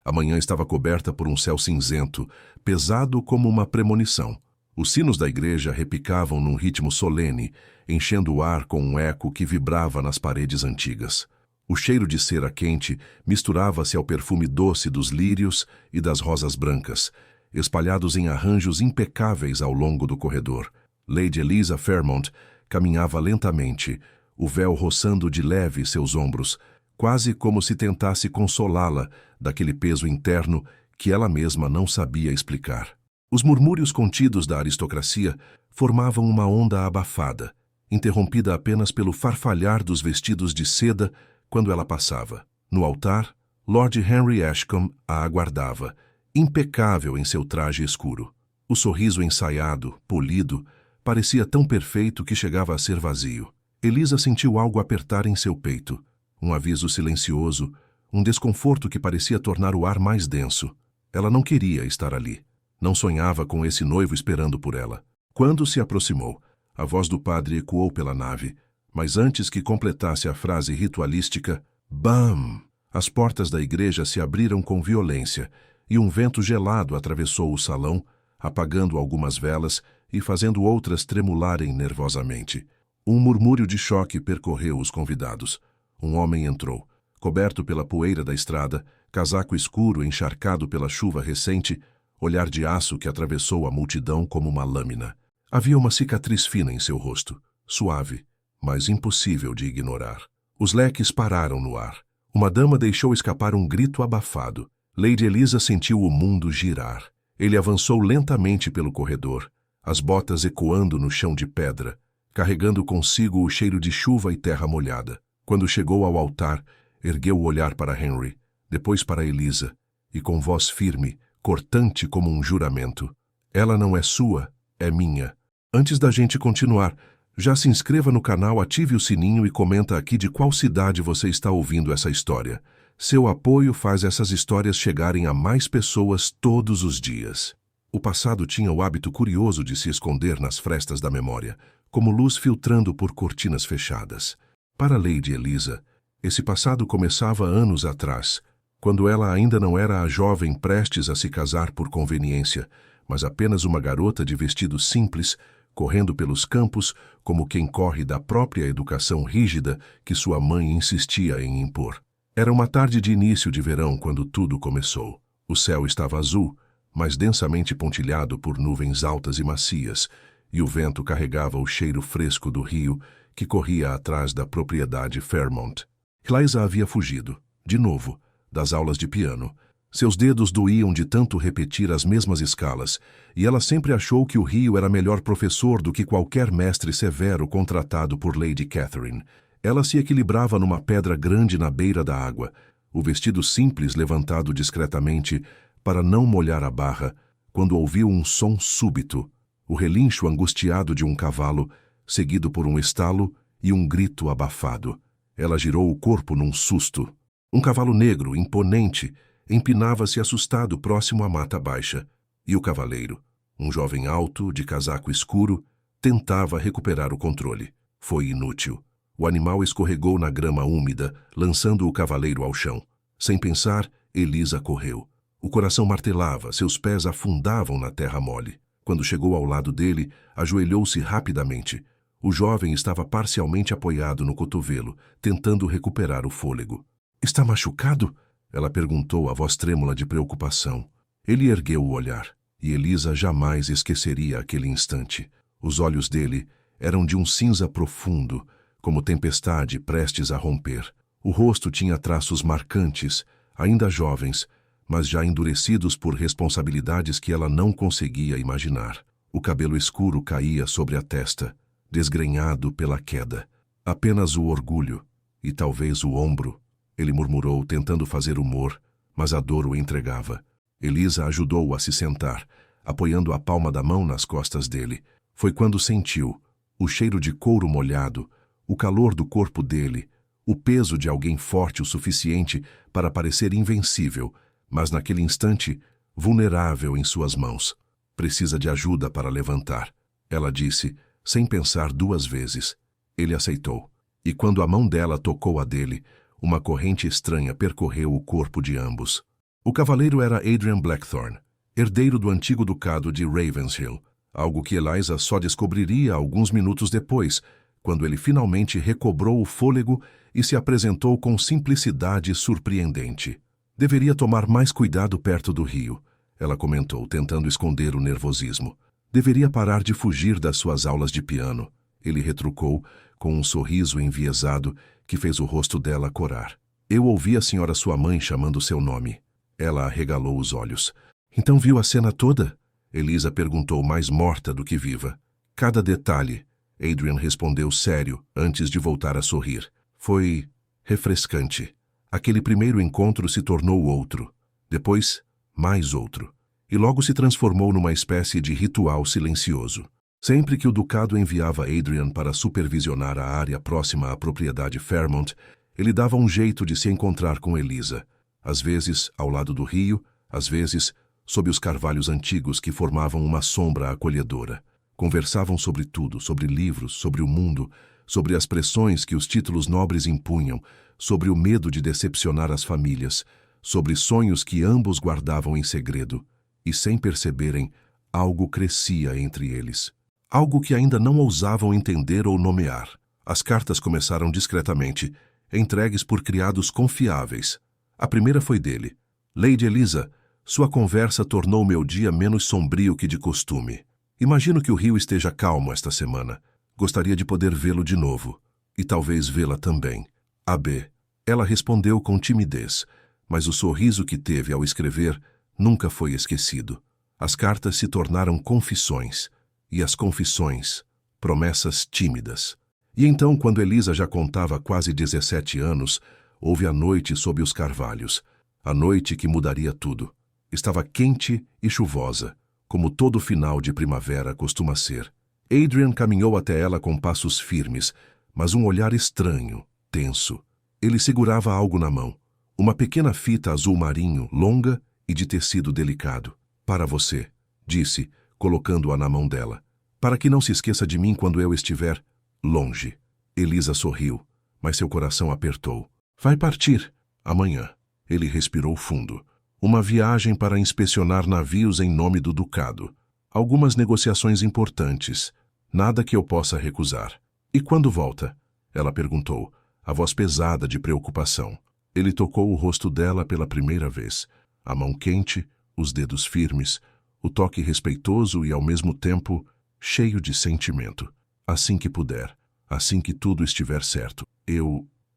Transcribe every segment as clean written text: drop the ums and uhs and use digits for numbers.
A manhã estava coberta por um céu cinzento, pesado como uma premonição. Os sinos da igreja repicavam num ritmo solene, enchendo o ar com um eco que vibrava nas paredes antigas. O cheiro de cera quente misturava-se ao perfume doce dos lírios e das rosas brancas, espalhados em arranjos impecáveis ao longo do corredor. Lady Eliza Fairmont caminhava lentamente, o véu roçando de leve seus ombros, quase como se tentasse consolá-la daquele peso interno que ela mesma não sabia explicar. Os murmúrios contidos da aristocracia formavam uma onda abafada, interrompida apenas pelo farfalhar dos vestidos de seda quando ela passava. No altar, Lord Henry Ashcombe a aguardava, impecável em seu traje escuro. O sorriso ensaiado, polido, parecia tão perfeito que chegava a ser vazio. Eliza sentiu algo apertar em seu peito, um aviso silencioso, um desconforto que parecia tornar o ar mais denso. Ela não queria estar ali. Não sonhava com esse noivo esperando por ela. Quando se aproximou, a voz do padre ecoou pela nave, mas antes que completasse a frase ritualística, BAM! As portas da igreja se abriram com violência e um vento gelado atravessou o salão, apagando algumas velas e fazendo outras tremularem nervosamente. Um murmúrio de choque percorreu os convidados. Um homem entrou, coberto pela poeira da estrada, casaco escuro encharcado pela chuva recente, olhar de aço que atravessou a multidão como uma lâmina. Havia uma cicatriz fina em seu rosto, suave, mas impossível de ignorar. Os leques pararam no ar. Uma dama deixou escapar um grito abafado. Lady Eliza sentiu o mundo girar. Ele avançou lentamente pelo corredor, as botas ecoando no chão de pedra, carregando consigo o cheiro de chuva e terra molhada. Quando chegou ao altar, ergueu o olhar para Henry, depois para Eliza, e com voz firme, cortante como um juramento: ela não é sua, é minha. Antes da gente continuar, já se inscreva no canal, ative o sininho e comenta aqui de qual cidade você está ouvindo essa história. Seu apoio faz essas histórias chegarem a mais pessoas todos os dias. O passado tinha o hábito curioso de se esconder nas frestas da memória, como luz filtrando por cortinas fechadas. Para Lady Eliza, esse passado começava anos atrás, quando ela ainda não era a jovem prestes a se casar por conveniência, mas apenas uma garota de vestido simples, correndo pelos campos como quem corre da própria educação rígida que sua mãe insistia em impor. Era uma tarde de início de verão quando tudo começou. O céu estava azul, mas densamente pontilhado por nuvens altas e macias, e o vento carregava o cheiro fresco do rio que corria atrás da propriedade Fairmont. Eliza havia fugido, de novo, das aulas de piano. Seus dedos doíam de tanto repetir as mesmas escalas, e ela sempre achou que o rio era melhor professor do que qualquer mestre severo contratado por Lady Catherine. Ela se equilibrava numa pedra grande na beira da água, o vestido simples levantado discretamente para não molhar a barra, quando ouviu um som súbito, o relincho angustiado de um cavalo, seguido por um estalo e um grito abafado. Ela girou o corpo num susto. Um cavalo negro, imponente, empinava-se assustado próximo à mata baixa, e o cavaleiro, um jovem alto, de casaco escuro, tentava recuperar o controle. Foi inútil. O animal escorregou na grama úmida, lançando o cavaleiro ao chão. Sem pensar, Eliza correu. O coração martelava, seus pés afundavam na terra mole. Quando chegou ao lado dele, ajoelhou-se rapidamente. O jovem estava parcialmente apoiado no cotovelo, tentando recuperar o fôlego. — Está machucado? Ela perguntou, a voz trêmula de preocupação. Ele ergueu o olhar, e Eliza jamais esqueceria aquele instante. Os olhos dele eram de um cinza profundo, como tempestade prestes a romper. O rosto tinha traços marcantes, ainda jovens, mas já endurecidos por responsabilidades que ela não conseguia imaginar. O cabelo escuro caía sobre a testa, desgrenhado pela queda. Apenas o orgulho, e talvez o ombro, ele murmurou, tentando fazer humor, mas a dor o entregava. Eliza ajudou-o a se sentar, apoiando a palma da mão nas costas dele. Foi quando sentiu o cheiro de couro molhado, o calor do corpo dele, o peso de alguém forte o suficiente para parecer invencível, mas naquele instante, vulnerável em suas mãos. Precisa de ajuda para levantar, ela disse, sem pensar duas vezes. Ele aceitou, e quando a mão dela tocou a dele, uma corrente estranha percorreu o corpo de ambos. O cavaleiro era Adrian Blackthorne, herdeiro do antigo ducado de Ravenshill, algo que Eliza só descobriria alguns minutos depois, quando ele finalmente recobrou o fôlego e se apresentou com simplicidade surpreendente. Deveria tomar mais cuidado perto do rio, ela comentou, tentando esconder o nervosismo. Deveria parar de fugir das suas aulas de piano, ele retrucou, com um sorriso enviesado que fez o rosto dela corar. Eu ouvi a senhora sua mãe chamando seu nome. Ela arregalou os olhos. Então viu a cena toda? Eliza perguntou, mais morta do que viva. Cada detalhe, Adrian respondeu sério, antes de voltar a sorrir. Foi refrescante. Aquele primeiro encontro se tornou outro. Depois, mais outro. E logo se transformou numa espécie de ritual silencioso. Sempre que o ducado enviava Adrian para supervisionar a área próxima à propriedade Fairmont, ele dava um jeito de se encontrar com Eliza. Às vezes, ao lado do rio, às vezes, sob os carvalhos antigos que formavam uma sombra acolhedora. Conversavam sobre tudo, sobre livros, sobre o mundo, sobre as pressões que os títulos nobres impunham, sobre o medo de decepcionar as famílias, sobre sonhos que ambos guardavam em segredo. E, sem perceberem, algo crescia entre eles. Algo que ainda não ousavam entender ou nomear. As cartas começaram discretamente, entregues por criados confiáveis. A primeira foi dele. Lady Eliza, sua conversa tornou meu dia menos sombrio que de costume. Imagino que o rio esteja calmo esta semana. Gostaria de poder vê-lo de novo. E talvez vê-la também. A.B. Ela respondeu com timidez, mas o sorriso que teve ao escrever nunca foi esquecido. As cartas se tornaram confissões. E as confissões, promessas tímidas. E então, quando Eliza já contava quase 17 anos, houve a noite sob os carvalhos. A noite que mudaria tudo. Estava quente e chuvosa, como todo final de primavera costuma ser. Adrian caminhou até ela com passos firmes, mas um olhar estranho, tenso. Ele segurava algo na mão. Uma pequena fita azul marinho, longa e de tecido delicado. Para você, disse, colocando-a na mão dela. Para que não se esqueça de mim quando eu estiver longe. Eliza sorriu, mas seu coração apertou. Vai partir. Amanhã. Ele respirou fundo. Uma viagem para inspecionar navios em nome do ducado. Algumas negociações importantes. Nada que eu possa recusar. E quando volta? Ela perguntou, a voz pesada de preocupação. Ele tocou o rosto dela pela primeira vez. A mão quente, os dedos firmes, o toque respeitoso e, ao mesmo tempo, cheio de sentimento. Assim que puder, assim que tudo estiver certo.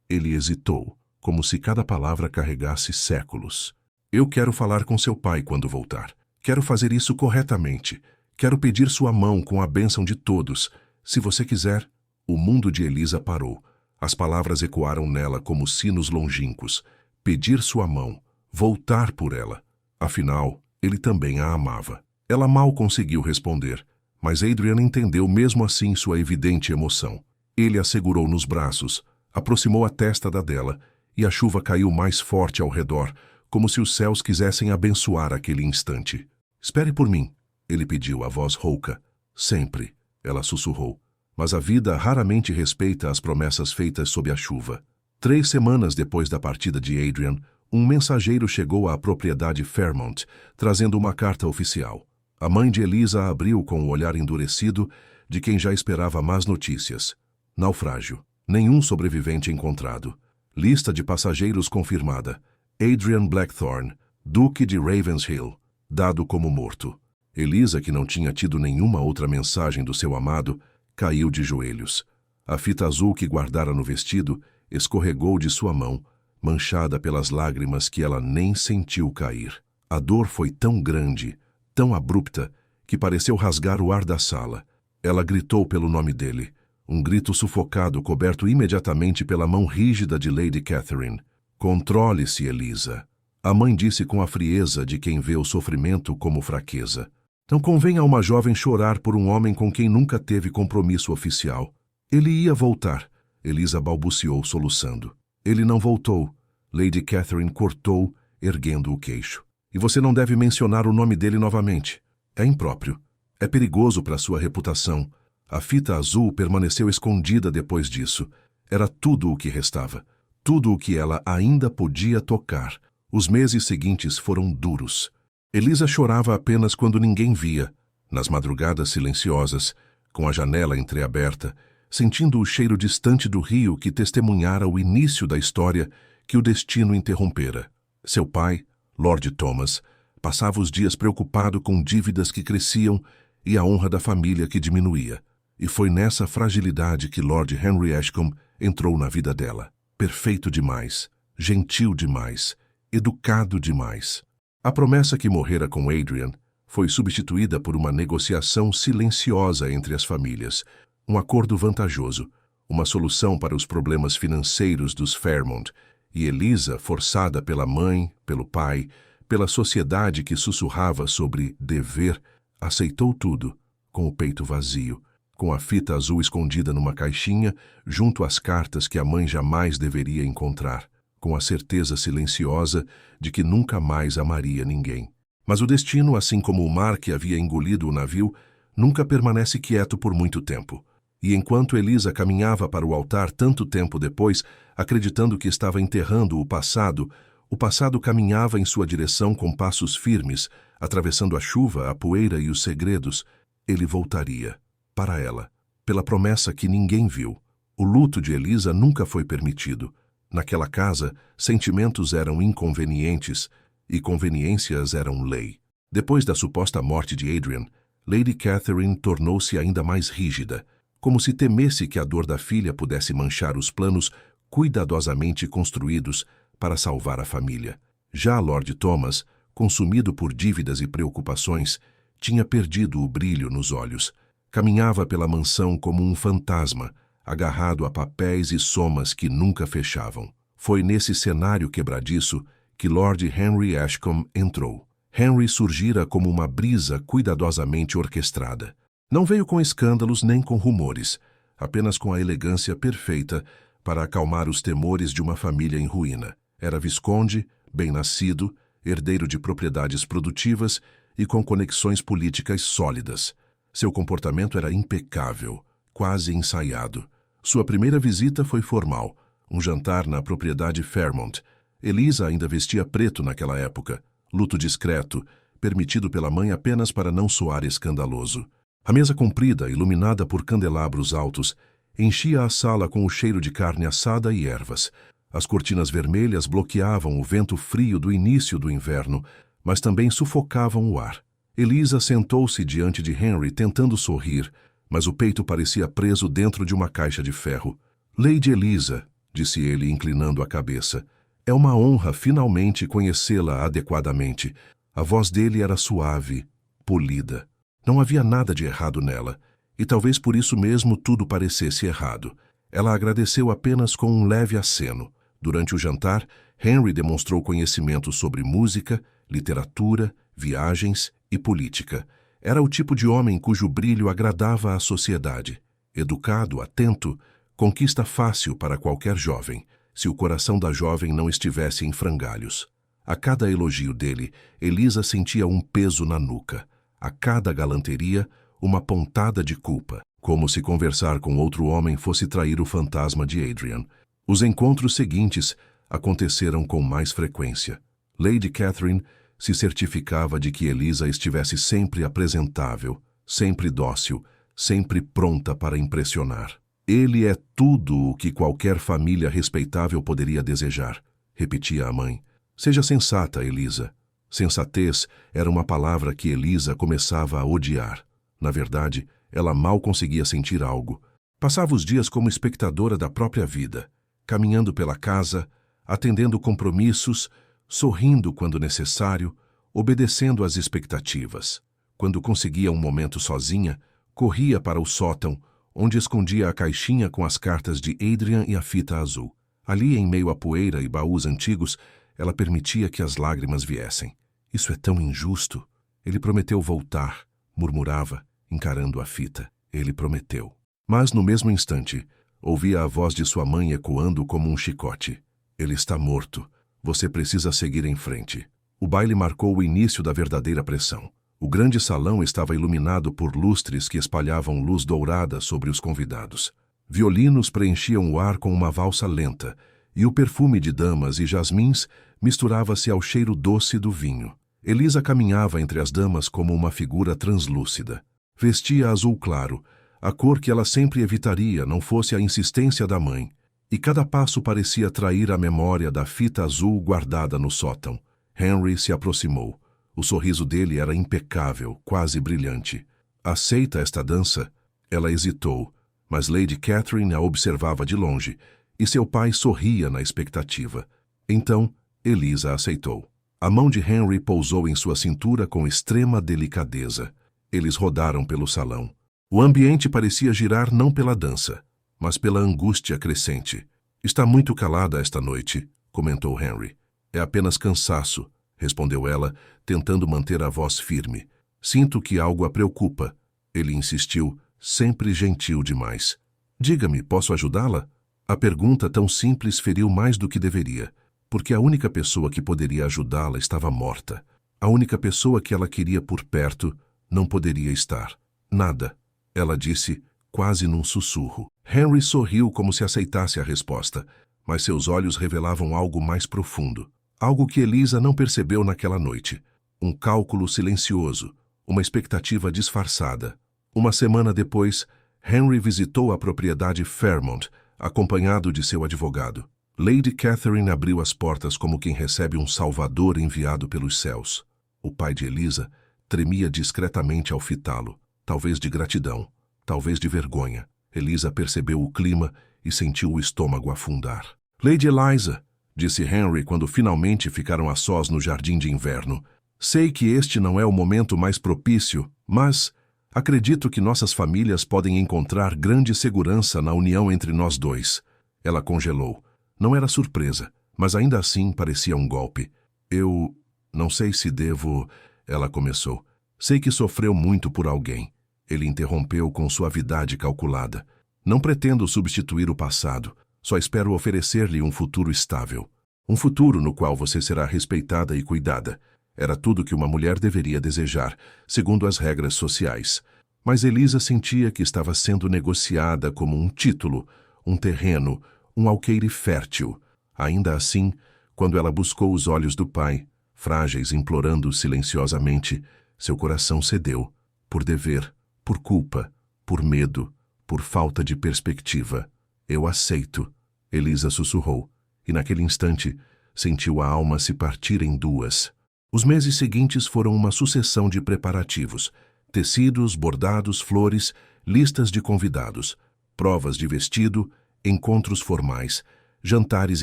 Ele hesitou, como se cada palavra carregasse séculos. Eu quero falar com seu pai quando voltar. Quero fazer isso corretamente. Quero pedir sua mão com a bênção de todos. Se você quiser. O mundo de Eliza parou. As palavras ecoaram nela como sinos longínquos. Pedir sua mão. Voltar por ela. Afinal, ele também a amava. Ela mal conseguiu responder, mas Adrian entendeu mesmo assim sua evidente emoção. Ele a segurou nos braços, aproximou a testa da dela, e a chuva caiu mais forte ao redor, como se os céus quisessem abençoar aquele instante. Espere por mim, ele pediu, a voz rouca. Sempre, ela sussurrou. Mas a vida raramente respeita as promessas feitas sob a chuva. 3 semanas depois da partida de Adrian, um mensageiro chegou à propriedade Fairmont, trazendo uma carta oficial. A mãe de Eliza a abriu com o olhar endurecido de quem já esperava más notícias. Naufrágio. Nenhum sobrevivente encontrado. Lista de passageiros confirmada. Adrian Blackthorne, Duque de Ravenshill, dado como morto. Eliza, que não tinha tido nenhuma outra mensagem do seu amado, caiu de joelhos. A fita azul que guardara no vestido escorregou de sua mão, manchada pelas lágrimas que ela nem sentiu cair. A dor foi tão grande, tão abrupta, que pareceu rasgar o ar da sala. Ela gritou pelo nome dele, um grito sufocado coberto imediatamente pela mão rígida de Lady Catherine. Controle-se, Eliza. A mãe disse com a frieza de quem vê o sofrimento como fraqueza. Não convém a uma jovem chorar por um homem com quem nunca teve compromisso oficial. Ele ia voltar, Eliza balbuciou soluçando. Ele não voltou. Lady Catherine cortou, erguendo o queixo. E você não deve mencionar o nome dele novamente. É impróprio. É perigoso para sua reputação. A fita azul permaneceu escondida depois disso. Era tudo o que restava. Tudo o que ela ainda podia tocar. Os meses seguintes foram duros. Elisa chorava apenas quando ninguém via, nas madrugadas silenciosas, com a janela entreaberta, sentindo o cheiro distante do rio que testemunhara o início da história que o destino interrompera. Seu pai, Lord Thomas, passava os dias preocupado com dívidas que cresciam e a honra da família que diminuía. E foi nessa fragilidade que Lord Henry Ashcombe entrou na vida dela. Perfeito demais, gentil demais, educado demais. A promessa que morrera com Adrian foi substituída por uma negociação silenciosa entre as famílias, um acordo vantajoso, uma solução para os problemas financeiros dos Fairmont, e Elisa, forçada pela mãe, pelo pai, pela sociedade que sussurrava sobre dever, aceitou tudo, com o peito vazio, com a fita azul escondida numa caixinha, junto às cartas que a mãe jamais deveria encontrar, com a certeza silenciosa de que nunca mais amaria ninguém. Mas o destino, assim como o mar que havia engolido o navio, nunca permanece quieto por muito tempo. E enquanto Elisa caminhava para o altar tanto tempo depois, acreditando que estava enterrando o passado caminhava em sua direção com passos firmes, atravessando a chuva, a poeira e os segredos. Ele voltaria, para ela, pela promessa que ninguém viu. O luto de Elisa nunca foi permitido. Naquela casa, sentimentos eram inconvenientes e conveniências eram lei. Depois da suposta morte de Adrian, Lady Catherine tornou-se ainda mais rígida, como se temesse que a dor da filha pudesse manchar os planos cuidadosamente construídos para salvar a família. Já Lord Thomas, consumido por dívidas e preocupações, tinha perdido o brilho nos olhos. Caminhava pela mansão como um fantasma, agarrado a papéis e somas que nunca fechavam. Foi nesse cenário quebradiço que Lord Henry Ashcombe entrou. Henry surgira como uma brisa cuidadosamente orquestrada. Não veio com escândalos nem com rumores, apenas com a elegância perfeita para acalmar os temores de uma família em ruína. Era visconde, bem-nascido, herdeiro de propriedades produtivas e com conexões políticas sólidas. Seu comportamento era impecável, quase ensaiado. Sua primeira visita foi formal, um jantar na propriedade Fairmont. Elisa ainda vestia preto naquela época, luto discreto, permitido pela mãe apenas para não soar escandaloso. A mesa comprida, iluminada por candelabros altos, enchia a sala com o cheiro de carne assada e ervas. As cortinas vermelhas bloqueavam o vento frio do início do inverno, mas também sufocavam o ar. Elisa sentou-se diante de Henry tentando sorrir, mas o peito parecia preso dentro de uma caixa de ferro. Lady Elisa, disse ele inclinando a cabeça, é uma honra finalmente conhecê-la adequadamente. A voz dele era suave, polida. Não havia nada de errado nela, e talvez por isso mesmo tudo parecesse errado. Ela agradeceu apenas com um leve aceno. Durante o jantar, Henry demonstrou conhecimento sobre música, literatura, viagens e política. Era o tipo de homem cujo brilho agradava à sociedade. Educado, atento, conquista fácil para qualquer jovem, se o coração da jovem não estivesse em frangalhos. A cada elogio dele, Elisa sentia um peso na nuca. A cada galanteria, uma pontada de culpa, como se conversar com outro homem fosse trair o fantasma de Adrian. Os encontros seguintes aconteceram com mais frequência. Lady Catherine se certificava de que Elisa estivesse sempre apresentável, sempre dócil, sempre pronta para impressionar. Ele é tudo o que qualquer família respeitável poderia desejar, repetia a mãe. Seja sensata, Elisa. Sensatez era uma palavra que Elisa começava a odiar. Na verdade, ela mal conseguia sentir algo. Passava os dias como espectadora da própria vida, caminhando pela casa, atendendo compromissos, sorrindo quando necessário, obedecendo às expectativas. Quando conseguia um momento sozinha, corria para o sótão, onde escondia a caixinha com as cartas de Adrian e a fita azul. Ali, em meio à poeira e baús antigos, ela permitia que as lágrimas viessem. Isso é tão injusto. Ele prometeu voltar, murmurava, encarando a fita. Ele prometeu. Mas, no mesmo instante, ouvia a voz de sua mãe ecoando como um chicote. Ele está morto. Você precisa seguir em frente. O baile marcou o início da verdadeira pressão. O grande salão estava iluminado por lustres que espalhavam luz dourada sobre os convidados. Violinos preenchiam o ar com uma valsa lenta, e o perfume de damas e jasmins misturava-se ao cheiro doce do vinho. Elisa caminhava entre as damas como uma figura translúcida. Vestia azul claro, a cor que ela sempre evitaria não fosse a insistência da mãe, e cada passo parecia trair a memória da fita azul guardada no sótão. Henry se aproximou. O sorriso dele era impecável, quase brilhante. Aceita esta dança? Ela hesitou, mas Lady Catherine a observava de longe, e seu pai sorria na expectativa. Então, Elisa aceitou. A mão de Henry pousou em sua cintura com extrema delicadeza. Eles rodaram pelo salão. O ambiente parecia girar não pela dança, mas pela angústia crescente. Está muito calada esta noite, comentou Henry. É apenas cansaço, respondeu ela, tentando manter a voz firme. Sinto que algo a preocupa. Ele insistiu, sempre gentil demais. Diga-me, posso ajudá-la? A pergunta tão simples feriu mais do que deveria, porque a única pessoa que poderia ajudá-la estava morta. A única pessoa que ela queria por perto não poderia estar. Nada, ela disse, quase num sussurro. Henry sorriu como se aceitasse a resposta, mas seus olhos revelavam algo mais profundo. Algo que Elisa não percebeu naquela noite. Um cálculo silencioso, uma expectativa disfarçada. Uma semana depois, Henry visitou a propriedade Fairmont, acompanhado de seu advogado. Lady Catherine abriu as portas como quem recebe um salvador enviado pelos céus. O pai de Elisa tremia discretamente ao fitá-lo, talvez de gratidão, talvez de vergonha. Elisa percebeu o clima e sentiu o estômago afundar. Lady Eliza, disse Henry quando finalmente ficaram a sós no jardim de inverno. Sei que este não é o momento mais propício, mas acredito que nossas famílias podem encontrar grande segurança na união entre nós dois. Ela congelou. Não era surpresa, mas ainda assim parecia um golpe. Eu não sei se devo... Ela começou. Sei que sofreu muito por alguém. Ele interrompeu com suavidade calculada. Não pretendo substituir o passado. Só espero oferecer-lhe um futuro estável. Um futuro no qual você será respeitada e cuidada. Era tudo que uma mulher deveria desejar, segundo as regras sociais. Mas Elisa sentia que estava sendo negociada como um título, um terreno, um alqueire fértil. Ainda assim, quando ela buscou os olhos do pai, frágeis implorando silenciosamente, seu coração cedeu, por dever, por culpa, por medo, por falta de perspectiva. Eu aceito, Elisa sussurrou, e naquele instante sentiu a alma se partir em duas. Os meses seguintes foram uma sucessão de preparativos, tecidos, bordados, flores, listas de convidados, provas de vestido, encontros formais, jantares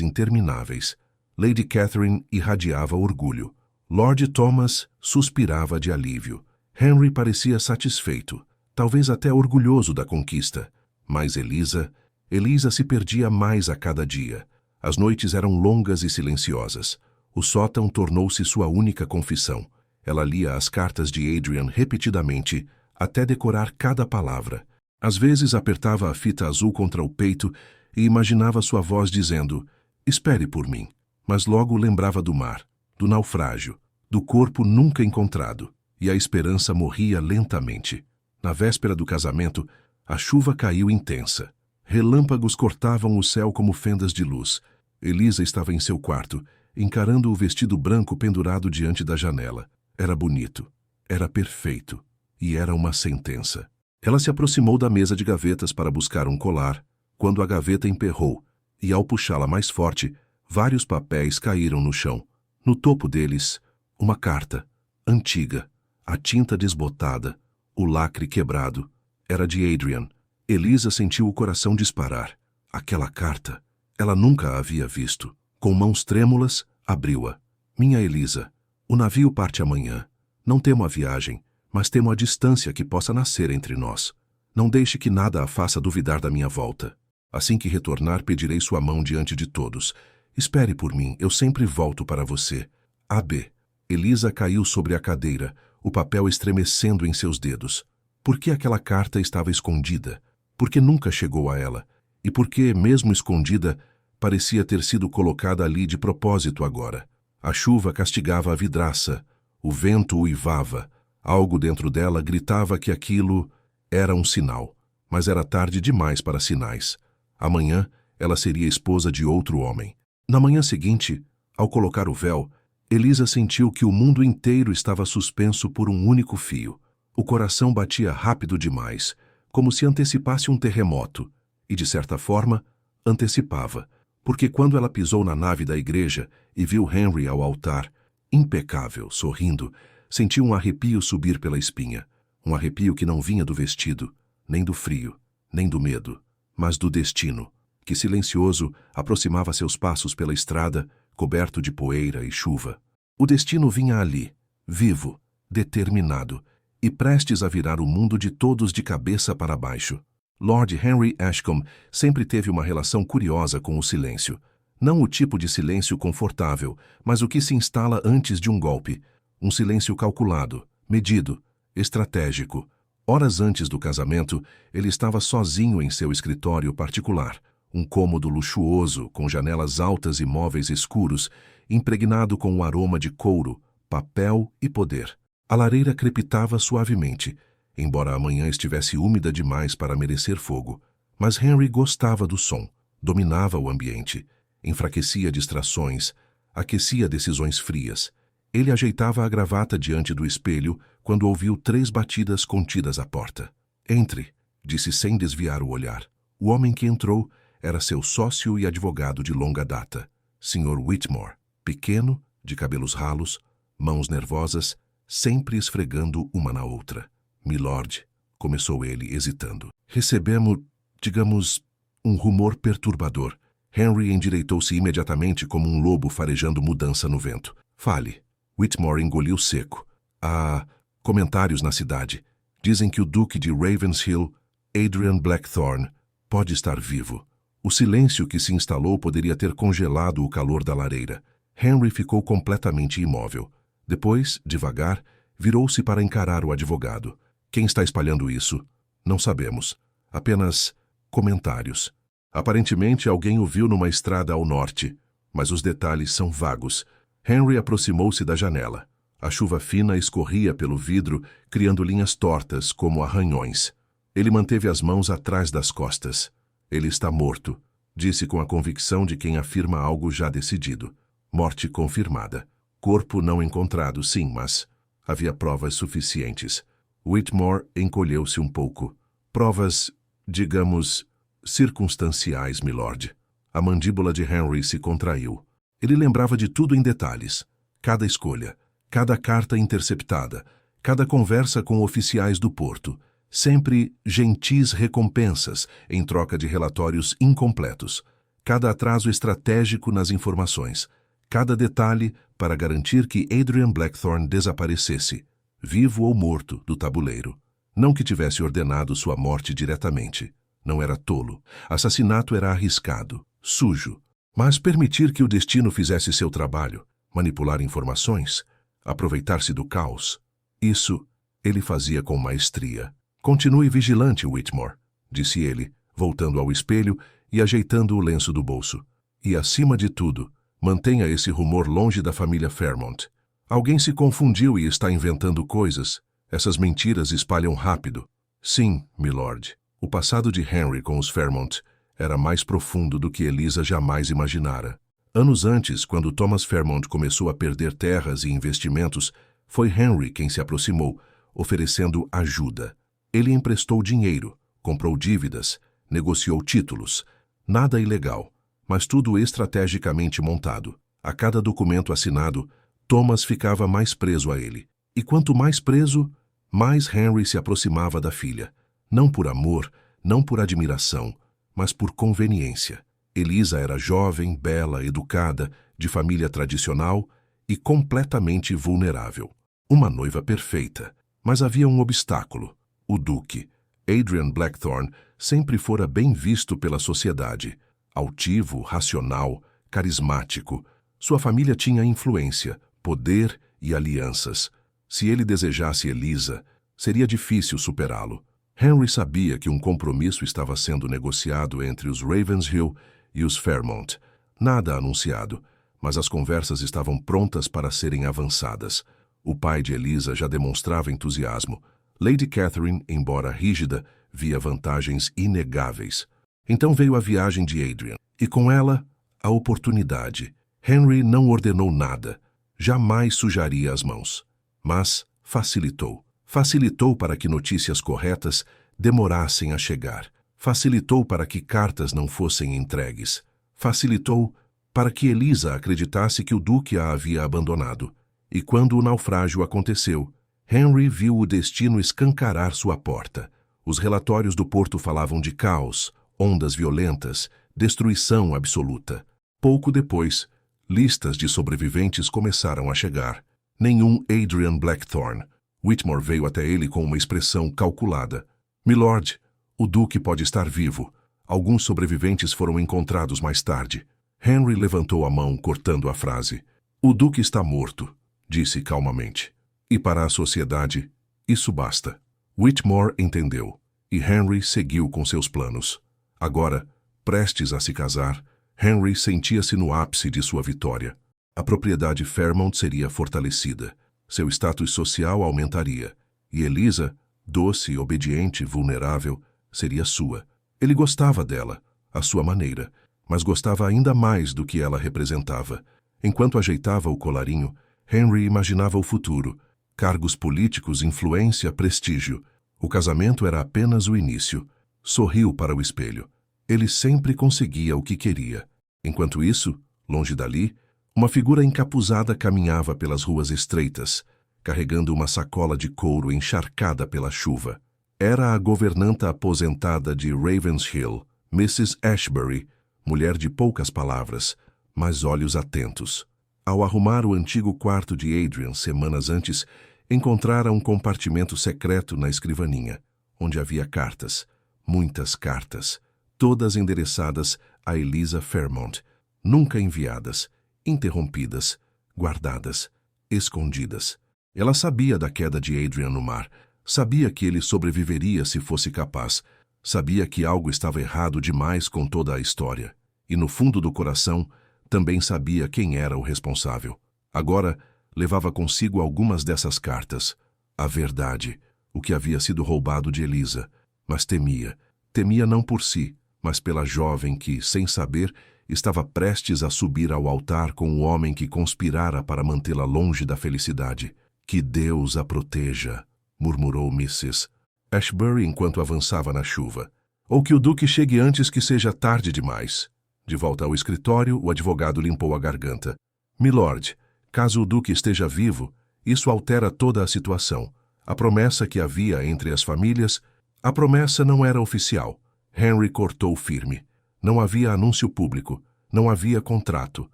intermináveis. Lady Catherine irradiava orgulho. Lord Thomas suspirava de alívio. Henry parecia satisfeito, talvez até orgulhoso da conquista. Mas Elisa se perdia mais a cada dia. As noites eram longas e silenciosas. O sótão tornou-se sua única confissão. Ela lia as cartas de Adrian repetidamente, até decorar cada palavra. Às vezes apertava a fita azul contra o peito e imaginava sua voz dizendo, espere por mim. Mas logo lembrava do mar, do naufrágio, do corpo nunca encontrado, e a esperança morria lentamente. Na véspera do casamento, a chuva caiu intensa. Relâmpagos cortavam o céu como fendas de luz. Elisa estava em seu quarto, encarando o vestido branco pendurado diante da janela. Era bonito, era perfeito, e era uma sentença. Ela se aproximou da mesa de gavetas para buscar um colar, quando a gaveta emperrou, e ao puxá-la mais forte, vários papéis caíram no chão. No topo deles, uma carta, antiga, a tinta desbotada, o lacre quebrado. Era de Adrian. Elisa sentiu o coração disparar. Aquela carta, ela nunca a havia visto. Com mãos trêmulas, abriu-a. Minha Elisa, o navio parte amanhã. Não temo a viagem, mas temo a distância que possa nascer entre nós. Não deixe que nada a faça duvidar da minha volta. Assim que retornar, pedirei sua mão diante de todos. Espere por mim, eu sempre volto para você. A.B. Elisa caiu sobre a cadeira, o papel estremecendo em seus dedos. Por que aquela carta estava escondida? Por que nunca chegou a ela? E por que, mesmo escondida, parecia ter sido colocada ali de propósito agora? A chuva castigava a vidraça, o vento uivava, algo dentro dela gritava que aquilo era um sinal, mas era tarde demais para sinais. Amanhã ela seria esposa de outro homem. Na manhã seguinte, ao colocar o véu, Elisa sentiu que o mundo inteiro estava suspenso por um único fio. O coração batia rápido demais, como se antecipasse um terremoto, e, de certa forma, antecipava, porque quando ela pisou na nave da igreja e viu Henry ao altar, impecável, sorrindo, sentiu um arrepio subir pela espinha, um arrepio que não vinha do vestido, nem do frio, nem do medo, mas do destino, que silencioso aproximava seus passos pela estrada, coberto de poeira e chuva. O destino vinha ali, vivo, determinado, e prestes a virar o mundo de todos de cabeça para baixo. Lord Henry Ashcombe sempre teve uma relação curiosa com o silêncio. Não o tipo de silêncio confortável, mas o que se instala antes de um golpe. Um silêncio calculado, medido, estratégico. Horas antes do casamento, ele estava sozinho em seu escritório particular, um cômodo luxuoso, com janelas altas e móveis escuros, impregnado com o aroma de couro, papel e poder. A lareira crepitava suavemente, embora a manhã estivesse úmida demais para merecer fogo. Mas Henry gostava do som, dominava o ambiente, enfraquecia distrações, aquecia decisões frias. Ele ajeitava a gravata diante do espelho quando ouviu 3 batidas contidas à porta. "Entre", disse sem desviar o olhar. O homem que entrou era seu sócio e advogado de longa data, Sr. Whitmore, pequeno, de cabelos ralos, mãos nervosas, sempre esfregando uma na outra. "Milord", começou ele, hesitando. "Recebemos, digamos, um rumor perturbador." Henry endireitou-se imediatamente como um lobo farejando mudança no vento. "Fale." Whitmore engoliu seco. "Há comentários na cidade. Dizem que o Duque de Ravenshill, Adrian Blackthorne, pode estar vivo." O silêncio que se instalou poderia ter congelado o calor da lareira. Henry ficou completamente imóvel. Depois, devagar, virou-se para encarar o advogado. "Quem está espalhando isso?" "Não sabemos. Apenas comentários. Aparentemente alguém o viu numa estrada ao norte, mas os detalhes são vagos." Henry aproximou-se da janela. A chuva fina escorria pelo vidro, criando linhas tortas como arranhões. Ele manteve as mãos atrás das costas. "Ele está morto", disse com a convicção de quem afirma algo já decidido. Morte confirmada. Corpo não encontrado, sim, mas havia provas suficientes. Whitmore encolheu-se um pouco. "Provas, digamos, circunstanciais, milord." A mandíbula de Henry se contraiu. Ele lembrava de tudo em detalhes. Cada escolha, cada carta interceptada, cada conversa com oficiais do porto. Sempre gentis recompensas em troca de relatórios incompletos. Cada atraso estratégico nas informações. Cada detalhe para garantir que Adrian Blackthorne desaparecesse, vivo ou morto, do tabuleiro. Não que tivesse ordenado sua morte diretamente. Não era tolo. Assassinato era arriscado, sujo. Mas permitir que o destino fizesse seu trabalho, manipular informações, aproveitar-se do caos, isso ele fazia com maestria. "Continue vigilante, Whitmore", disse ele, voltando ao espelho e ajeitando o lenço do bolso. "E, acima de tudo, mantenha esse rumor longe da família Fairmont. Alguém se confundiu e está inventando coisas. Essas mentiras espalham rápido." "Sim, milord." O passado de Henry com os Fairmont era mais profundo do que Elisa jamais imaginara. Anos antes, quando Thomas Fairmont começou a perder terras e investimentos, foi Henry quem se aproximou, oferecendo ajuda. Ele emprestou dinheiro, comprou dívidas, negociou títulos. Nada ilegal, mas tudo estrategicamente montado. A cada documento assinado, Thomas ficava mais preso a ele. E quanto mais preso, mais Henry se aproximava da filha. Não por amor, não por admiração, mas por conveniência. Elisa era jovem, bela, educada, de família tradicional e completamente vulnerável. Uma noiva perfeita. Mas havia um obstáculo: o Duque. Adrian Blackthorne sempre fora bem visto pela sociedade. Altivo, racional, carismático. Sua família tinha influência, poder e alianças. Se ele desejasse Elisa, seria difícil superá-lo. Henry sabia que um compromisso estava sendo negociado entre os Ravenshill e os Fairmont. Nada anunciado, mas as conversas estavam prontas para serem avançadas. O pai de Elisa já demonstrava entusiasmo. Lady Catherine, embora rígida, via vantagens inegáveis. Então veio a viagem de Adrian, e com ela, a oportunidade. Henry não ordenou nada, jamais sujaria as mãos. Mas facilitou. Facilitou para que notícias corretas demorassem a chegar. Facilitou para que cartas não fossem entregues. Facilitou para que Elisa acreditasse que o Duque a havia abandonado. E quando o naufrágio aconteceu, Henry viu o destino escancarar sua porta. Os relatórios do porto falavam de caos, ondas violentas, destruição absoluta. Pouco depois, listas de sobreviventes começaram a chegar. Nenhum Adrian Blackthorne. Whitmore veio até ele com uma expressão calculada. Milord, o Duque pode estar vivo. Alguns sobreviventes foram encontrados mais tarde. Henry levantou a mão, cortando a frase. O Duque está morto, disse calmamente. E para a sociedade, isso basta. Whitmore entendeu, e Henry seguiu com seus planos. Agora, prestes a se casar, Henry sentia-se no ápice de sua vitória. A propriedade Fairmont seria fortalecida. Seu status social aumentaria. E Elisa, doce, obediente, vulnerável, seria sua. Ele gostava dela, à sua maneira, mas gostava ainda mais do que ela representava. Enquanto ajeitava o colarinho, Henry imaginava o futuro. Cargos políticos, influência, prestígio. O casamento era apenas o início. Sorriu para o espelho. Ele sempre conseguia o que queria. Enquanto isso, longe dali, uma figura encapuzada caminhava pelas ruas estreitas, carregando uma sacola de couro encharcada pela chuva. Era a governanta aposentada de Ravenshill, Mrs. Ashbury, mulher de poucas palavras, mas olhos atentos. Ao arrumar o antigo quarto de Adrian semanas antes, encontrara um compartimento secreto na escrivaninha, onde havia cartas, muitas cartas, todas endereçadas a Elisa Fairmont, nunca enviadas, interrompidas, guardadas, escondidas. Ela sabia da queda de Adrian no mar, sabia que ele sobreviveria se fosse capaz, sabia que algo estava errado demais com toda a história, e no fundo do coração também sabia quem era o responsável. Agora, levava consigo algumas dessas cartas, a verdade, o que havia sido roubado de Elisa, mas temia não por si, mas pela jovem que, sem saber, estava prestes a subir ao altar com o homem que conspirara para mantê-la longe da felicidade. Que Deus a proteja, murmurou Mrs. Ashbury enquanto avançava na chuva. Ou que o Duque chegue antes que seja tarde demais. De volta ao escritório, o advogado limpou a garganta. Milord, caso o Duque esteja vivo, isso altera toda a situação. A promessa que havia entre as famílias, a promessa não era oficial. Henry cortou firme. Não havia anúncio público, não havia contrato,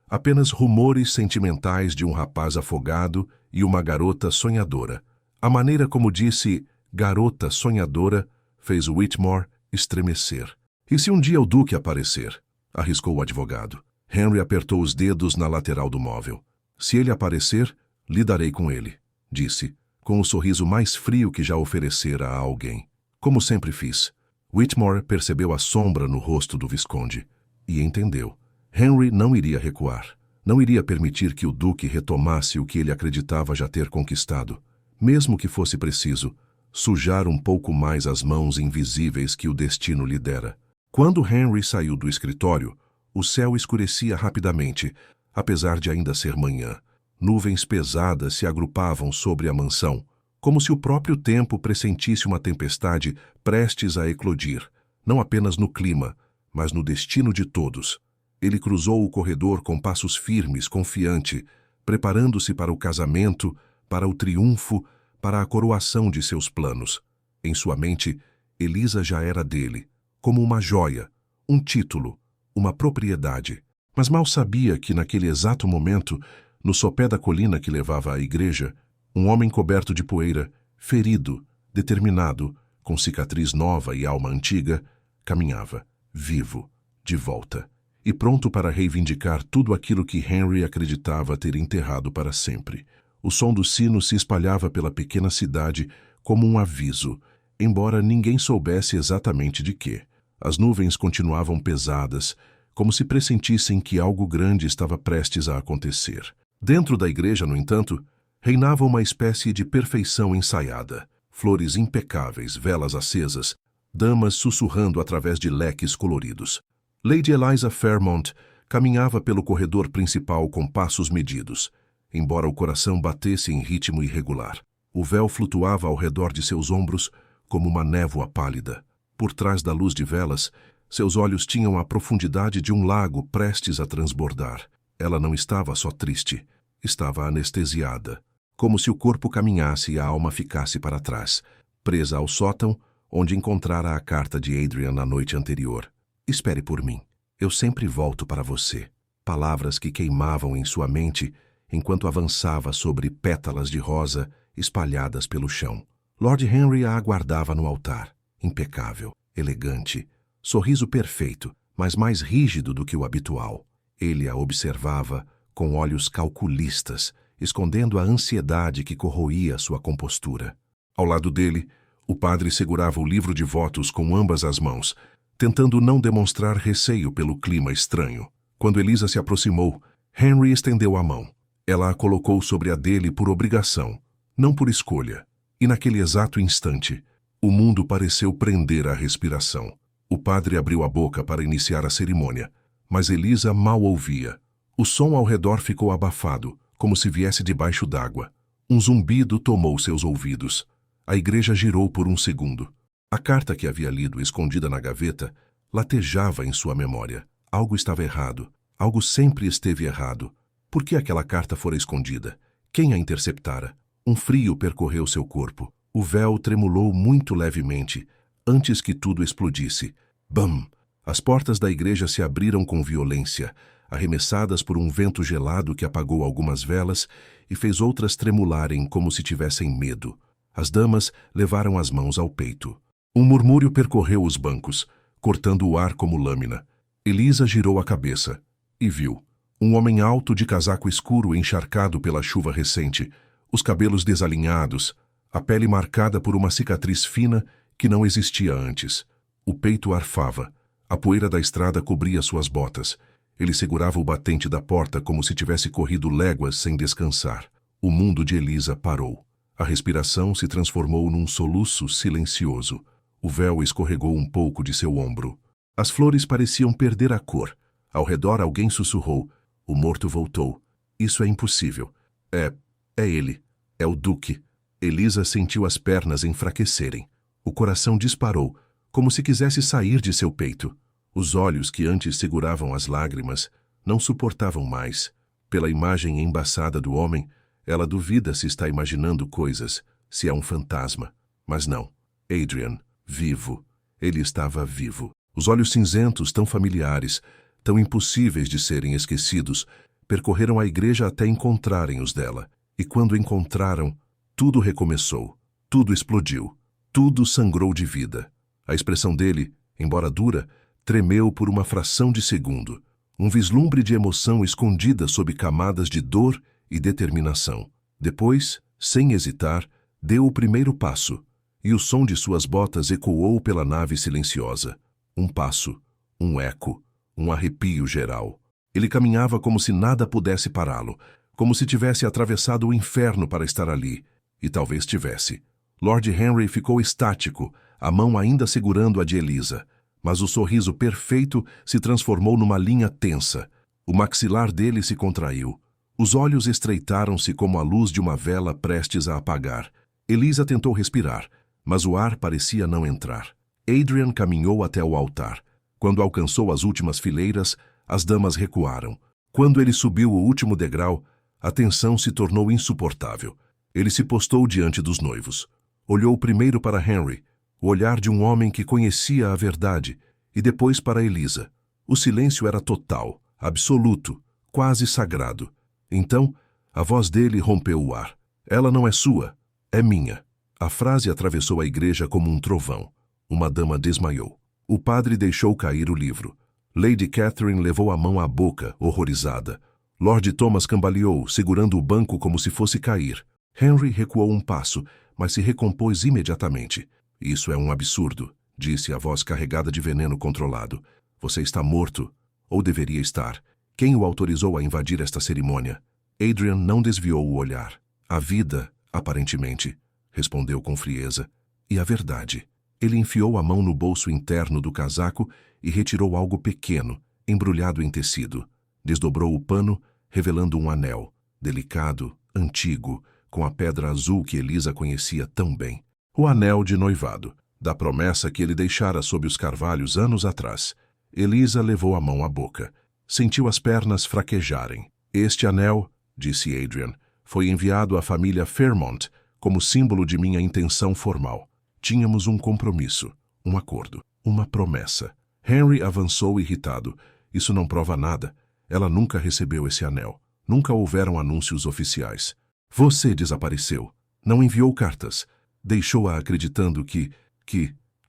apenas rumores sentimentais de um rapaz afogado e uma garota sonhadora. A maneira como disse garota sonhadora fez Whitmore estremecer. E se um dia o Duque aparecer? Arriscou o advogado. Henry apertou os dedos na lateral do móvel. Se ele aparecer, lidarei com ele, disse, com o sorriso mais frio que já oferecera a alguém. Como sempre fiz. Whitmore percebeu a sombra no rosto do visconde e entendeu. Henry não iria recuar. Não iria permitir que o Duque retomasse o que ele acreditava já ter conquistado, mesmo que fosse preciso sujar um pouco mais as mãos invisíveis que o destino lhe dera. Quando Henry saiu do escritório, o céu escurecia rapidamente, apesar de ainda ser manhã. Nuvens pesadas se agrupavam sobre a mansão, como se o próprio tempo pressentisse uma tempestade prestes a eclodir, não apenas no clima, mas no destino de todos. Ele cruzou o corredor com passos firmes, confiante, preparando-se para o casamento, para o triunfo, para a coroação de seus planos. Em sua mente, Elisa já era dele, como uma joia, um título, uma propriedade. Mas mal sabia que naquele exato momento, no sopé da colina que levava à igreja, um homem coberto de poeira, ferido, determinado, com cicatriz nova e alma antiga, caminhava, vivo, de volta, e pronto para reivindicar tudo aquilo que Henry acreditava ter enterrado para sempre. O som do sino se espalhava pela pequena cidade como um aviso, embora ninguém soubesse exatamente de quê. As nuvens continuavam pesadas, como se pressentissem que algo grande estava prestes a acontecer. Dentro da igreja, no entanto, reinava uma espécie de perfeição ensaiada. Flores impecáveis, velas acesas, damas sussurrando através de leques coloridos. Lady Eliza Fairmont Caminhava pelo corredor principal com passos medidos, embora o coração batesse em ritmo irregular. O véu flutuava ao redor de seus ombros como uma névoa pálida. Por trás da luz de velas, seus olhos tinham a profundidade de um lago prestes a transbordar. Ela não estava só triste, estava anestesiada, como se o corpo caminhasse e a alma ficasse para trás, presa ao sótão onde encontrara a carta de Adrian na noite anterior. Espere por mim. Eu sempre volto para você. Palavras que queimavam em sua mente enquanto avançava sobre pétalas de rosa espalhadas pelo chão. Lord Henry a aguardava no altar, impecável, elegante, sorriso perfeito, mas mais rígido do que o habitual. Ele a observava com olhos calculistas, escondendo a ansiedade que corroía sua compostura. Ao lado dele, o padre segurava o livro de votos com ambas as mãos, tentando não demonstrar receio pelo clima estranho. Quando Elisa se aproximou, Henry estendeu a mão. Ela a colocou sobre a dele por obrigação, não por escolha. E naquele exato instante, o mundo pareceu prender a respiração. O padre abriu a boca para iniciar a cerimônia, mas Elisa mal ouvia. O som ao redor ficou abafado, como se viesse debaixo d'água. Um zumbido tomou seus ouvidos. A igreja girou por um segundo. A carta que havia lido escondida na gaveta latejava em sua memória. Algo estava errado. Algo sempre esteve errado. Por que aquela carta fora escondida? Quem a interceptara? Um frio percorreu seu corpo. O véu tremulou muito levemente, antes que tudo explodisse. Bam! As portas da igreja se abriram com violência, arremessadas por um vento gelado que apagou algumas velas e fez outras tremularem como se tivessem medo. As damas levaram as mãos ao peito. Um murmúrio percorreu os bancos, cortando o ar como lâmina. Elisa girou a cabeça e viu um homem alto de casaco escuro encharcado pela chuva recente, os cabelos desalinhados, a pele marcada por uma cicatriz fina que não existia antes. O peito arfava. A poeira da estrada cobria suas botas. Ele segurava o batente da porta como se tivesse corrido léguas sem descansar. O mundo de Elisa parou. A respiração se transformou num soluço silencioso. O véu escorregou um pouco de seu ombro. As flores pareciam perder a cor. Ao redor alguém sussurrou. O morto voltou. Isso é impossível. É ele. É o Duque. Elisa sentiu as pernas enfraquecerem. O coração disparou, como se quisesse sair de seu peito. Os olhos que antes seguravam as lágrimas não suportavam mais. Pela imagem embaçada do homem, ela duvida se está imaginando coisas, se é um fantasma. Mas não. Adrian, vivo. Ele estava vivo. Os olhos cinzentos, tão familiares, tão impossíveis de serem esquecidos, percorreram a igreja até encontrarem os dela. E quando encontraram, tudo recomeçou. Tudo explodiu. Tudo sangrou de vida. A expressão dele, embora dura, tremeu por uma fração de segundo. Um vislumbre de emoção escondida sob camadas de dor e determinação. Depois, sem hesitar, deu o primeiro passo, e o som de suas botas ecoou pela nave silenciosa. Um passo, um eco, um arrepio geral. Ele caminhava como se nada pudesse pará-lo, como se tivesse atravessado o inferno para estar ali, e talvez tivesse. Lord Henry ficou estático, a mão ainda segurando a de Elisa, mas o sorriso perfeito se transformou numa linha tensa. O maxilar dele se contraiu. Os olhos estreitaram-se como a luz de uma vela prestes a apagar. Elisa tentou respirar, mas o ar parecia não entrar. Adrian caminhou até o altar. Quando alcançou as últimas fileiras, as damas recuaram. Quando ele subiu o último degrau, a tensão se tornou insuportável. Ele se postou diante dos noivos. Olhou primeiro para Henry, o olhar de um homem que conhecia a verdade, e depois para Elisa. O silêncio era total, absoluto, quase sagrado. Então, a voz dele rompeu o ar. Ela não é sua, é minha. A frase atravessou a igreja como um trovão. Uma dama desmaiou. O padre deixou cair o livro. Lady Catherine levou a mão à boca, horrorizada. Lord Thomas cambaleou, segurando o banco como se fosse cair. Henry recuou um passo, mas se recompôs imediatamente. Isso é um absurdo, disse a voz carregada de veneno controlado. Você está morto, ou deveria estar. Quem o autorizou a invadir esta cerimônia? Adrian não desviou o olhar. A vida, aparentemente, respondeu com frieza. E a verdade? Ele enfiou a mão no bolso interno do casaco e retirou algo pequeno, embrulhado em tecido. Desdobrou o pano, revelando um anel, delicado, antigo, com a pedra azul que Elisa conhecia tão bem. O anel de noivado, da promessa que ele deixara sob os carvalhos anos atrás. Elisa levou a mão à boca. Sentiu as pernas fraquejarem. Este anel, disse Adrian, foi enviado à família Fairmont como símbolo de minha intenção formal. Tínhamos um compromisso, um acordo, uma promessa. Henry avançou irritado. Isso não prova nada. Ela nunca recebeu esse anel. Nunca houveram anúncios oficiais. Você desapareceu. Não enviou cartas. Deixou-a acreditando que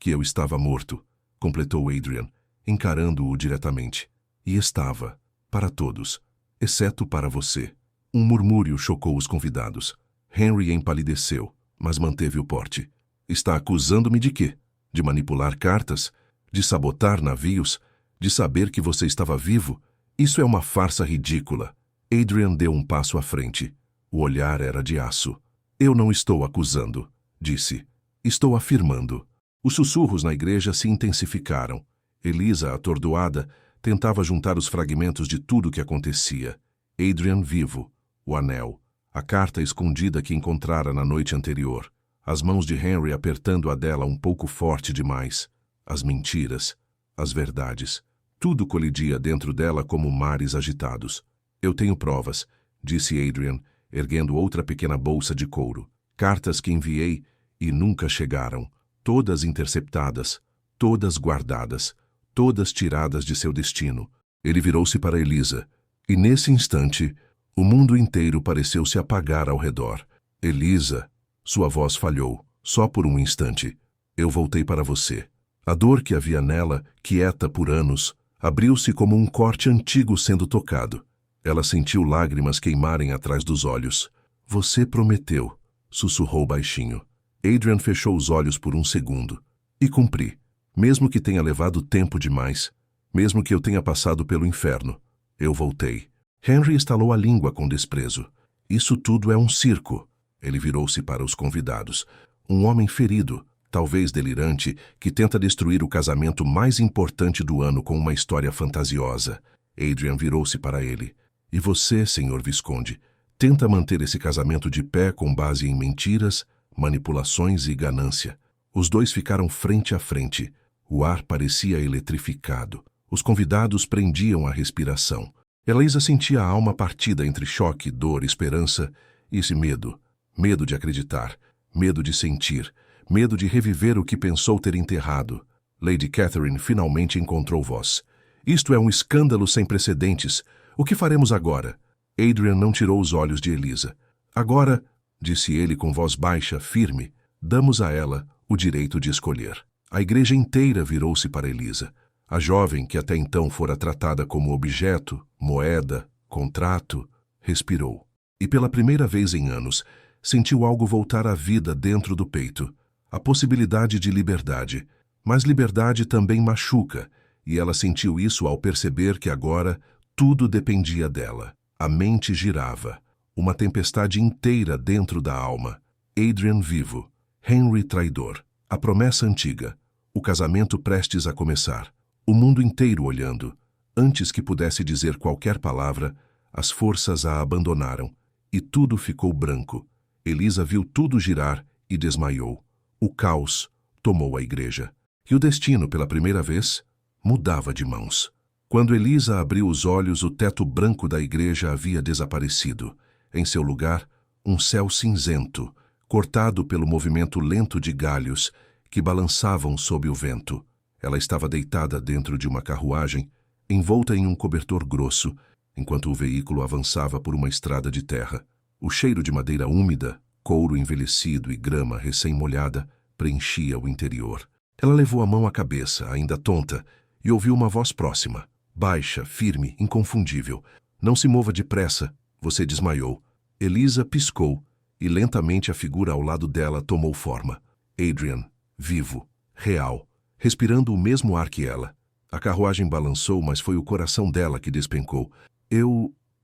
eu estava morto, completou Adrian, encarando-o diretamente. E estava, para todos, exceto para você. Um murmúrio chocou os convidados. Henry empalideceu, mas manteve o porte. Está acusando-me de quê? De manipular cartas? De sabotar navios? De saber que você estava vivo? Isso é uma farsa ridícula. Adrian deu um passo à frente. O olhar era de aço. Eu não estou acusando, disse. Estou afirmando. Os sussurros na igreja se intensificaram. Elisa, atordoada, tentava juntar os fragmentos de tudo o que acontecia. Adrian vivo, o anel, a carta escondida que encontrara na noite anterior, as mãos de Henry apertando a dela um pouco forte demais, as mentiras, as verdades. Tudo colidia dentro dela como mares agitados. Eu tenho provas, disse Adrian, erguendo outra pequena bolsa de couro. Cartas que enviei e nunca chegaram, todas interceptadas, todas guardadas, todas tiradas de seu destino. Ele virou-se para Elisa, e nesse instante, o mundo inteiro pareceu se apagar ao redor. Elisa, sua voz falhou, só por um instante. Eu voltei para você. A dor que havia nela, quieta por anos, abriu-se como um corte antigo sendo tocado. Ela sentiu lágrimas queimarem atrás dos olhos. Você prometeu, sussurrou baixinho. Adrian fechou os olhos por um segundo. E cumpri. Mesmo que tenha levado tempo demais, mesmo que eu tenha passado pelo inferno, eu voltei. Henry estalou a língua com desprezo. Isso tudo é um circo. Ele virou-se para os convidados. Um homem ferido, talvez delirante, que tenta destruir o casamento mais importante do ano com uma história fantasiosa. Adrian virou-se para ele. E você, senhor Visconde, tenta manter esse casamento de pé com base em mentiras, manipulações e ganância. Os dois ficaram frente a frente. O ar parecia eletrificado. Os convidados prendiam a respiração. Elisa sentia a alma partida entre choque, dor, esperança e esse medo. Medo de acreditar, medo de sentir, medo de reviver o que pensou ter enterrado. Lady Catherine finalmente encontrou voz. Isto é um escândalo sem precedentes. O que faremos agora? Adrian não tirou os olhos de Elisa. Agora, disse ele com voz baixa, firme, damos a ela o direito de escolher. A igreja inteira virou-se para Elisa. A jovem, que até então fora tratada como objeto, moeda, contrato, respirou. E pela primeira vez em anos, sentiu algo voltar à vida dentro do peito. A possibilidade de liberdade. Mas liberdade também machuca, e ela sentiu isso ao perceber que agora tudo dependia dela. A mente girava. Uma tempestade inteira dentro da alma. Adrian vivo. Henry traidor. A promessa antiga. O casamento prestes a começar. O mundo inteiro olhando. Antes que pudesse dizer qualquer palavra, as forças a abandonaram. E tudo ficou branco. Elisa viu tudo girar e desmaiou. O caos tomou a igreja. E o destino, pela primeira vez, mudava de mãos. Quando Elisa abriu os olhos, o teto branco da igreja havia desaparecido. Em seu lugar, um céu cinzento, cortado pelo movimento lento de galhos que balançavam sob o vento. Ela estava deitada dentro de uma carruagem, envolta em um cobertor grosso, enquanto o veículo avançava por uma estrada de terra. O cheiro de madeira úmida, couro envelhecido e grama recém-molhada preenchia o interior. Ela levou a mão à cabeça, ainda tonta, e ouviu uma voz próxima. Baixa, firme, inconfundível. Não se mova depressa, você desmaiou. Elisa piscou, e lentamente a figura ao lado dela tomou forma. Adrian, vivo, real, respirando o mesmo ar que ela. A carruagem balançou, mas foi o coração dela que despencou.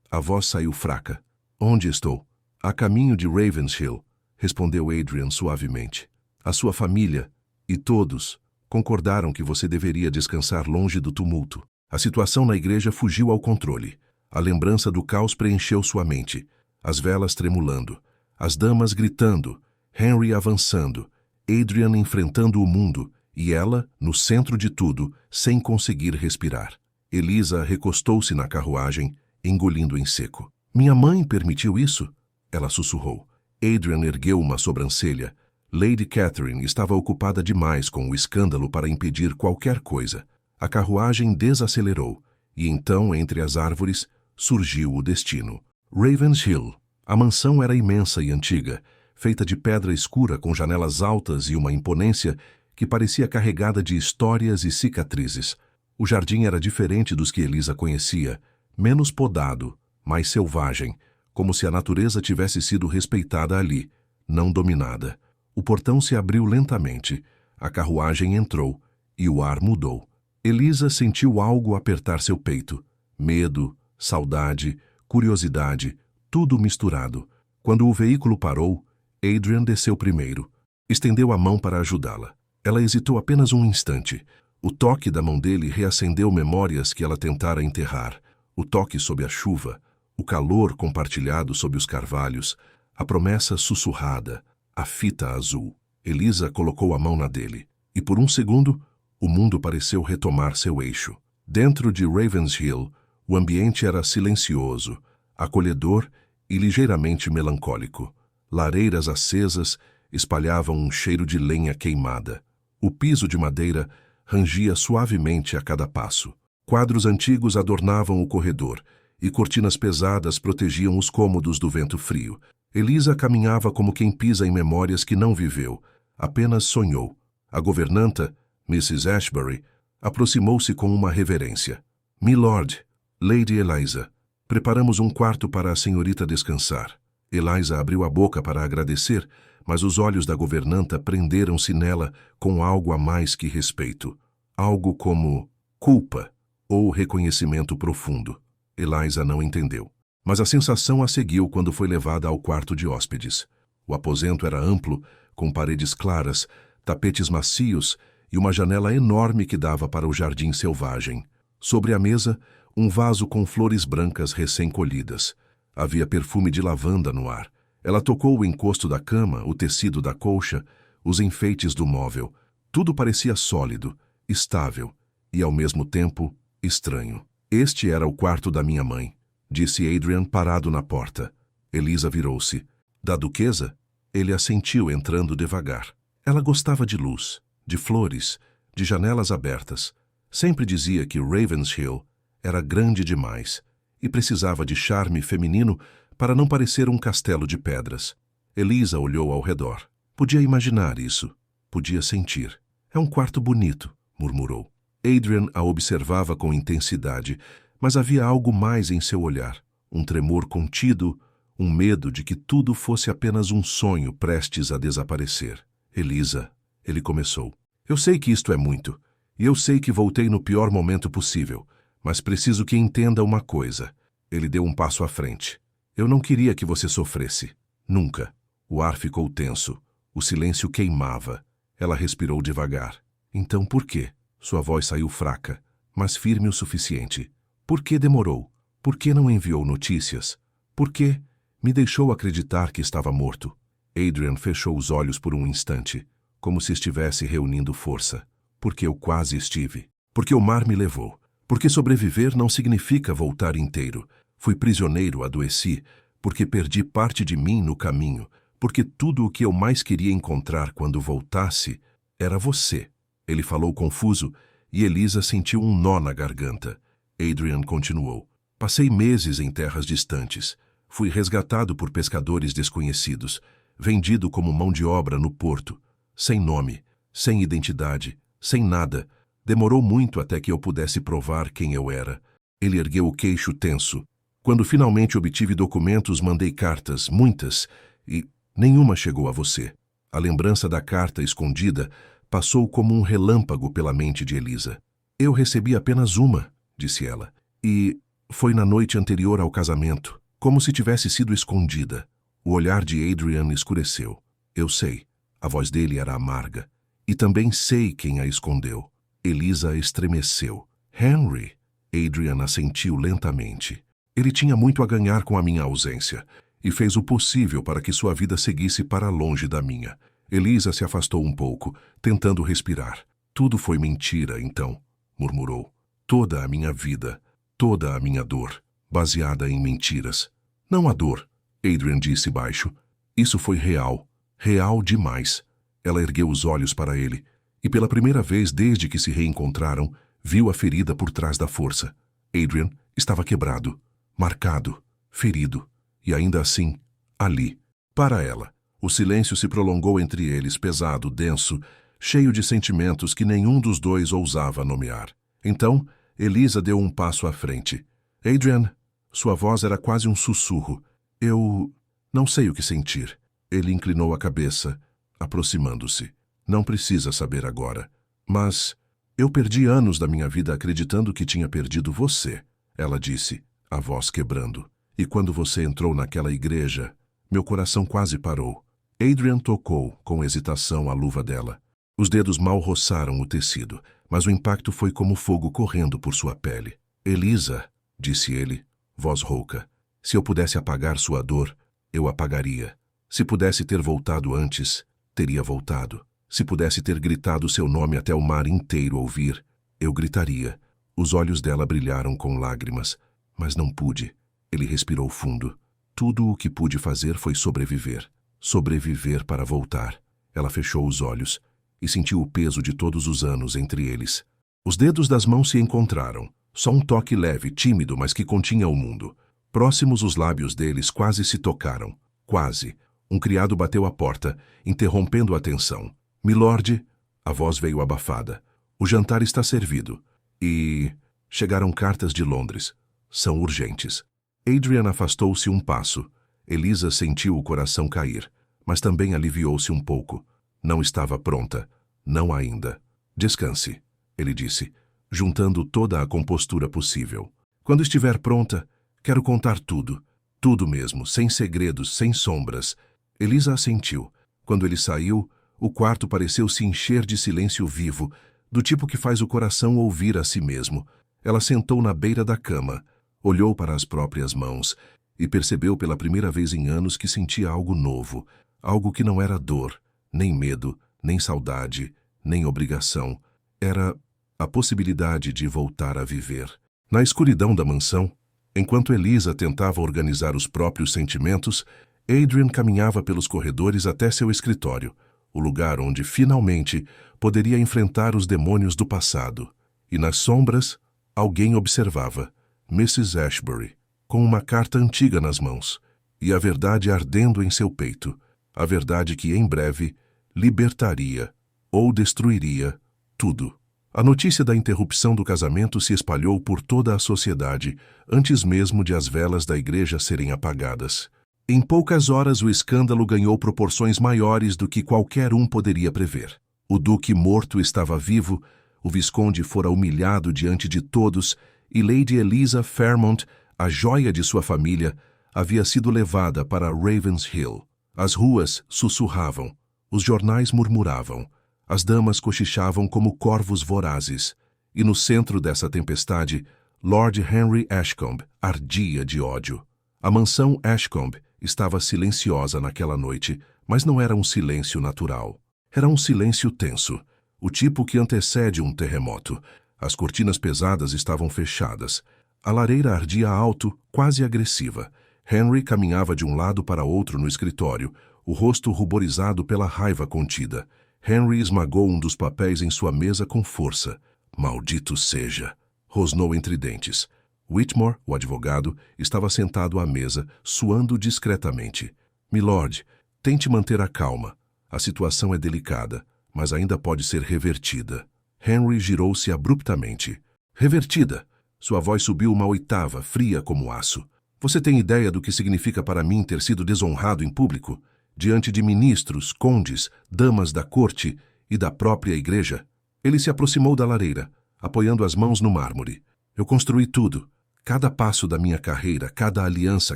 A voz saiu fraca. Onde estou? A caminho de Ravenshill, respondeu Adrian suavemente. A sua família, e todos, concordaram que você deveria descansar longe do tumulto. A situação na igreja fugiu ao controle. A lembrança do caos preencheu sua mente. As velas tremulando, as damas gritando, Henry avançando, Adrian enfrentando o mundo e ela, no centro de tudo, sem conseguir respirar. Elisa recostou-se na carruagem, engolindo em seco. Minha mãe permitiu isso? Ela sussurrou. Adrian ergueu uma sobrancelha. Lady Catherine estava ocupada demais com o escândalo para impedir qualquer coisa. A carruagem desacelerou, e então, entre as árvores, surgiu o destino. Ravens Hill. A mansão era imensa e antiga, feita de pedra escura com janelas altas e uma imponência que parecia carregada de histórias e cicatrizes. O jardim era diferente dos que Elisa conhecia, menos podado, mais selvagem, como se a natureza tivesse sido respeitada ali, não dominada. O portão se abriu lentamente, a carruagem entrou e o ar mudou. Elisa sentiu algo apertar seu peito. Medo, saudade, curiosidade, tudo misturado. Quando o veículo parou, Adrian desceu primeiro. Estendeu a mão para ajudá-la. Ela hesitou apenas um instante. O toque da mão dele reacendeu memórias que ela tentara enterrar. O toque sob a chuva, o calor compartilhado sob os carvalhos, a promessa sussurrada, a fita azul. Elisa colocou a mão na dele, e por um segundo, o mundo pareceu retomar seu eixo. Dentro de Ravens Hill, o ambiente era silencioso, acolhedor e ligeiramente melancólico. Lareiras acesas espalhavam um cheiro de lenha queimada. O piso de madeira rangia suavemente a cada passo. Quadros antigos adornavam o corredor, e cortinas pesadas protegiam os cômodos do vento frio. Elisa caminhava como quem pisa em memórias que não viveu, apenas sonhou. A governanta, Mrs. Ashbury, aproximou-se com uma reverência. Milord, Lady Eliza, preparamos um quarto para a senhorita descansar. Eliza abriu a boca para agradecer, mas os olhos da governanta prenderam-se nela com algo a mais que respeito. Algo como culpa ou reconhecimento profundo. Eliza não entendeu. Mas a sensação a seguiu quando foi levada ao quarto de hóspedes. O aposento era amplo, com paredes claras, tapetes macios e uma janela enorme que dava para o jardim selvagem. Sobre a mesa, um vaso com flores brancas recém-colhidas. Havia perfume de lavanda no ar. Ela tocou o encosto da cama, o tecido da colcha, os enfeites do móvel. Tudo parecia sólido, estável e, ao mesmo tempo, estranho. Este era o quarto da minha mãe, disse Adrian parado na porta. Elisa virou-se. Da duquesa? Ele assentiu entrando devagar. Ela gostava de luz, de flores, de janelas abertas. Sempre dizia que Ravens Hill era grande demais e precisava de charme feminino para não parecer um castelo de pedras. Elisa olhou ao redor. Podia imaginar isso. Podia sentir. É um quarto bonito, murmurou. Adrian a observava com intensidade, mas havia algo mais em seu olhar. Um tremor contido, um medo de que tudo fosse apenas um sonho prestes a desaparecer. Elisa, ele começou. Eu sei que isto é muito, e eu sei que voltei no pior momento possível, mas preciso que entenda uma coisa. Ele deu um passo à frente. Eu não queria que você sofresse. Nunca. O ar ficou tenso. O silêncio queimava. Ela respirou devagar. Então por quê? Sua voz saiu fraca, mas firme o suficiente. Por que demorou? Por que não enviou notícias? Por que me deixou acreditar que estava morto? Adrian fechou os olhos por um instante, como se estivesse reunindo força. Porque eu quase estive. Porque o mar me levou. Porque sobreviver não significa voltar inteiro. Fui prisioneiro, adoeci, porque perdi parte de mim no caminho, porque tudo o que eu mais queria encontrar quando voltasse era você. Ele falou confuso e Elisa sentiu um nó na garganta. Adrian continuou. Passei meses em terras distantes. Fui resgatado por pescadores desconhecidos, vendido como mão de obra no porto, sem nome, sem identidade, sem nada. Demorou muito até que eu pudesse provar quem eu era. Ele ergueu o queixo tenso. Quando finalmente obtive documentos, mandei cartas, muitas, e nenhuma chegou a você. A lembrança da carta escondida passou como um relâmpago pela mente de Elisa. Eu recebi apenas uma, disse ela, e foi na noite anterior ao casamento, como se tivesse sido escondida. O olhar de Adrian escureceu. Eu sei, a voz dele era amarga, e também sei quem a escondeu. Elisa estremeceu. Henry! Adrian assentiu lentamente. Ele tinha muito a ganhar com a minha ausência, e fez o possível para que sua vida seguisse para longe da minha. Elisa se afastou um pouco, tentando respirar. Tudo foi mentira, então, murmurou. Toda a minha vida, toda a minha dor, baseada em mentiras. Não a dor, Adrian disse baixo. Isso foi real, real demais. Ela ergueu os olhos para ele, e pela primeira vez desde que se reencontraram, viu a ferida por trás da força. Adrian estava quebrado, marcado, ferido, e ainda assim, ali. Para ela, o silêncio se prolongou entre eles, pesado, denso, cheio de sentimentos que nenhum dos dois ousava nomear. Então, Elisa deu um passo à frente. Adrian, sua voz era quase um sussurro. Eu não sei o que sentir. Ele inclinou a cabeça, aproximando-se. Não precisa saber agora. Mas eu perdi anos da minha vida acreditando que tinha perdido você, ela disse, a voz quebrando. E quando você entrou naquela igreja, meu coração quase parou. Adrian tocou, com hesitação, a luva dela. Os dedos mal roçaram o tecido, mas o impacto foi como fogo correndo por sua pele. Elisa, disse ele, voz rouca, se eu pudesse apagar sua dor, eu apagaria. Se pudesse ter voltado antes, teria voltado. Se pudesse ter gritado seu nome até o mar inteiro ouvir, eu gritaria. Os olhos dela brilharam com lágrimas, mas não pude. Ele respirou fundo. Tudo o que pude fazer foi sobreviver. Sobreviver para voltar. Ela fechou os olhos e sentiu o peso de todos os anos entre eles. Os dedos das mãos se encontraram. Só um toque leve, tímido, mas que continha o mundo. Próximos, os lábios deles quase se tocaram. Quase. Um criado bateu à porta, interrompendo a tensão. Milord, a voz veio abafada. O jantar está servido. E chegaram cartas de Londres. São urgentes. Adrian afastou-se um passo. Elisa sentiu o coração cair, mas também aliviou-se um pouco. Não estava pronta. Não ainda. Descanse, ele disse, juntando toda a compostura possível. Quando estiver pronta, quero contar tudo. Tudo mesmo, sem segredos, sem sombras. Elisa assentiu. Quando ele saiu, o quarto pareceu se encher de silêncio vivo, do tipo que faz o coração ouvir a si mesmo. Ela sentou na beira da cama, olhou para as próprias mãos e percebeu pela primeira vez em anos que sentia algo novo, algo que não era dor, nem medo, nem saudade, nem obrigação. Era a possibilidade de voltar a viver. Na escuridão da mansão, enquanto Elisa tentava organizar os próprios sentimentos, Adrian caminhava pelos corredores até seu escritório, o lugar onde, finalmente, poderia enfrentar os demônios do passado. E nas sombras, alguém observava, Mrs. Ashbury, com uma carta antiga nas mãos, e a verdade ardendo em seu peito, a verdade que, em breve, libertaria ou destruiria tudo. A notícia da interrupção do casamento se espalhou por toda a sociedade, antes mesmo de as velas da igreja serem apagadas. Em poucas horas o escândalo ganhou proporções maiores do que qualquer um poderia prever. O duque morto estava vivo, o visconde fora humilhado diante de todos e Lady Eliza Fairmont, a joia de sua família, havia sido levada para Ravenshill. As ruas sussurravam, os jornais murmuravam, as damas cochichavam como corvos vorazes, e no centro dessa tempestade, Lord Henry Ashcombe ardia de ódio. A mansão Ashcombe estava silenciosa naquela noite, mas não era um silêncio natural. Era um silêncio tenso, o tipo que antecede um terremoto. As cortinas pesadas estavam fechadas. A lareira ardia alto, quase agressiva. Henry caminhava de um lado para outro no escritório, o rosto ruborizado pela raiva contida. Henry esmagou um dos papéis em sua mesa com força. Maldito seja! Rosnou entre dentes. Whitmore, o advogado, estava sentado à mesa, suando discretamente. Milord, tente manter a calma. A situação é delicada, mas ainda pode ser revertida. Henry girou-se abruptamente. Revertida! Sua voz subiu uma oitava, fria como aço. Você tem ideia do que significa para mim ter sido desonrado em público? Diante de ministros, condes, damas da corte e da própria igreja? Ele se aproximou da lareira, apoiando as mãos no mármore. Eu construí tudo. Cada passo da minha carreira, cada aliança,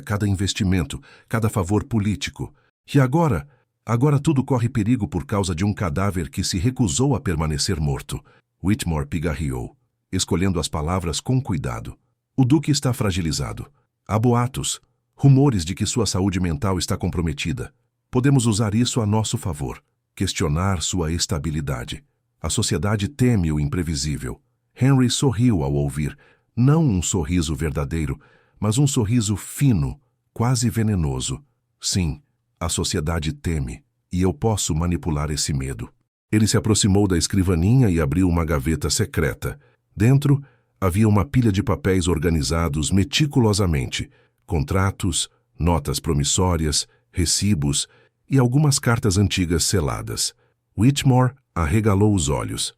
cada investimento, cada favor político. E agora tudo corre perigo por causa de um cadáver que se recusou a permanecer morto. Whitmore pigarreou, escolhendo as palavras com cuidado. O duque está fragilizado. Há boatos, rumores de que sua saúde mental está comprometida. Podemos usar isso a nosso favor, questionar sua estabilidade. A sociedade teme o imprevisível. Henry sorriu ao ouvir, não um sorriso verdadeiro, mas um sorriso fino, quase venenoso. Sim, a sociedade teme, e eu posso manipular esse medo. Ele se aproximou da escrivaninha e abriu uma gaveta secreta. Dentro, havia uma pilha de papéis organizados meticulosamente, contratos, notas promissórias, recibos e algumas cartas antigas seladas. Whitmore arregalou os olhos.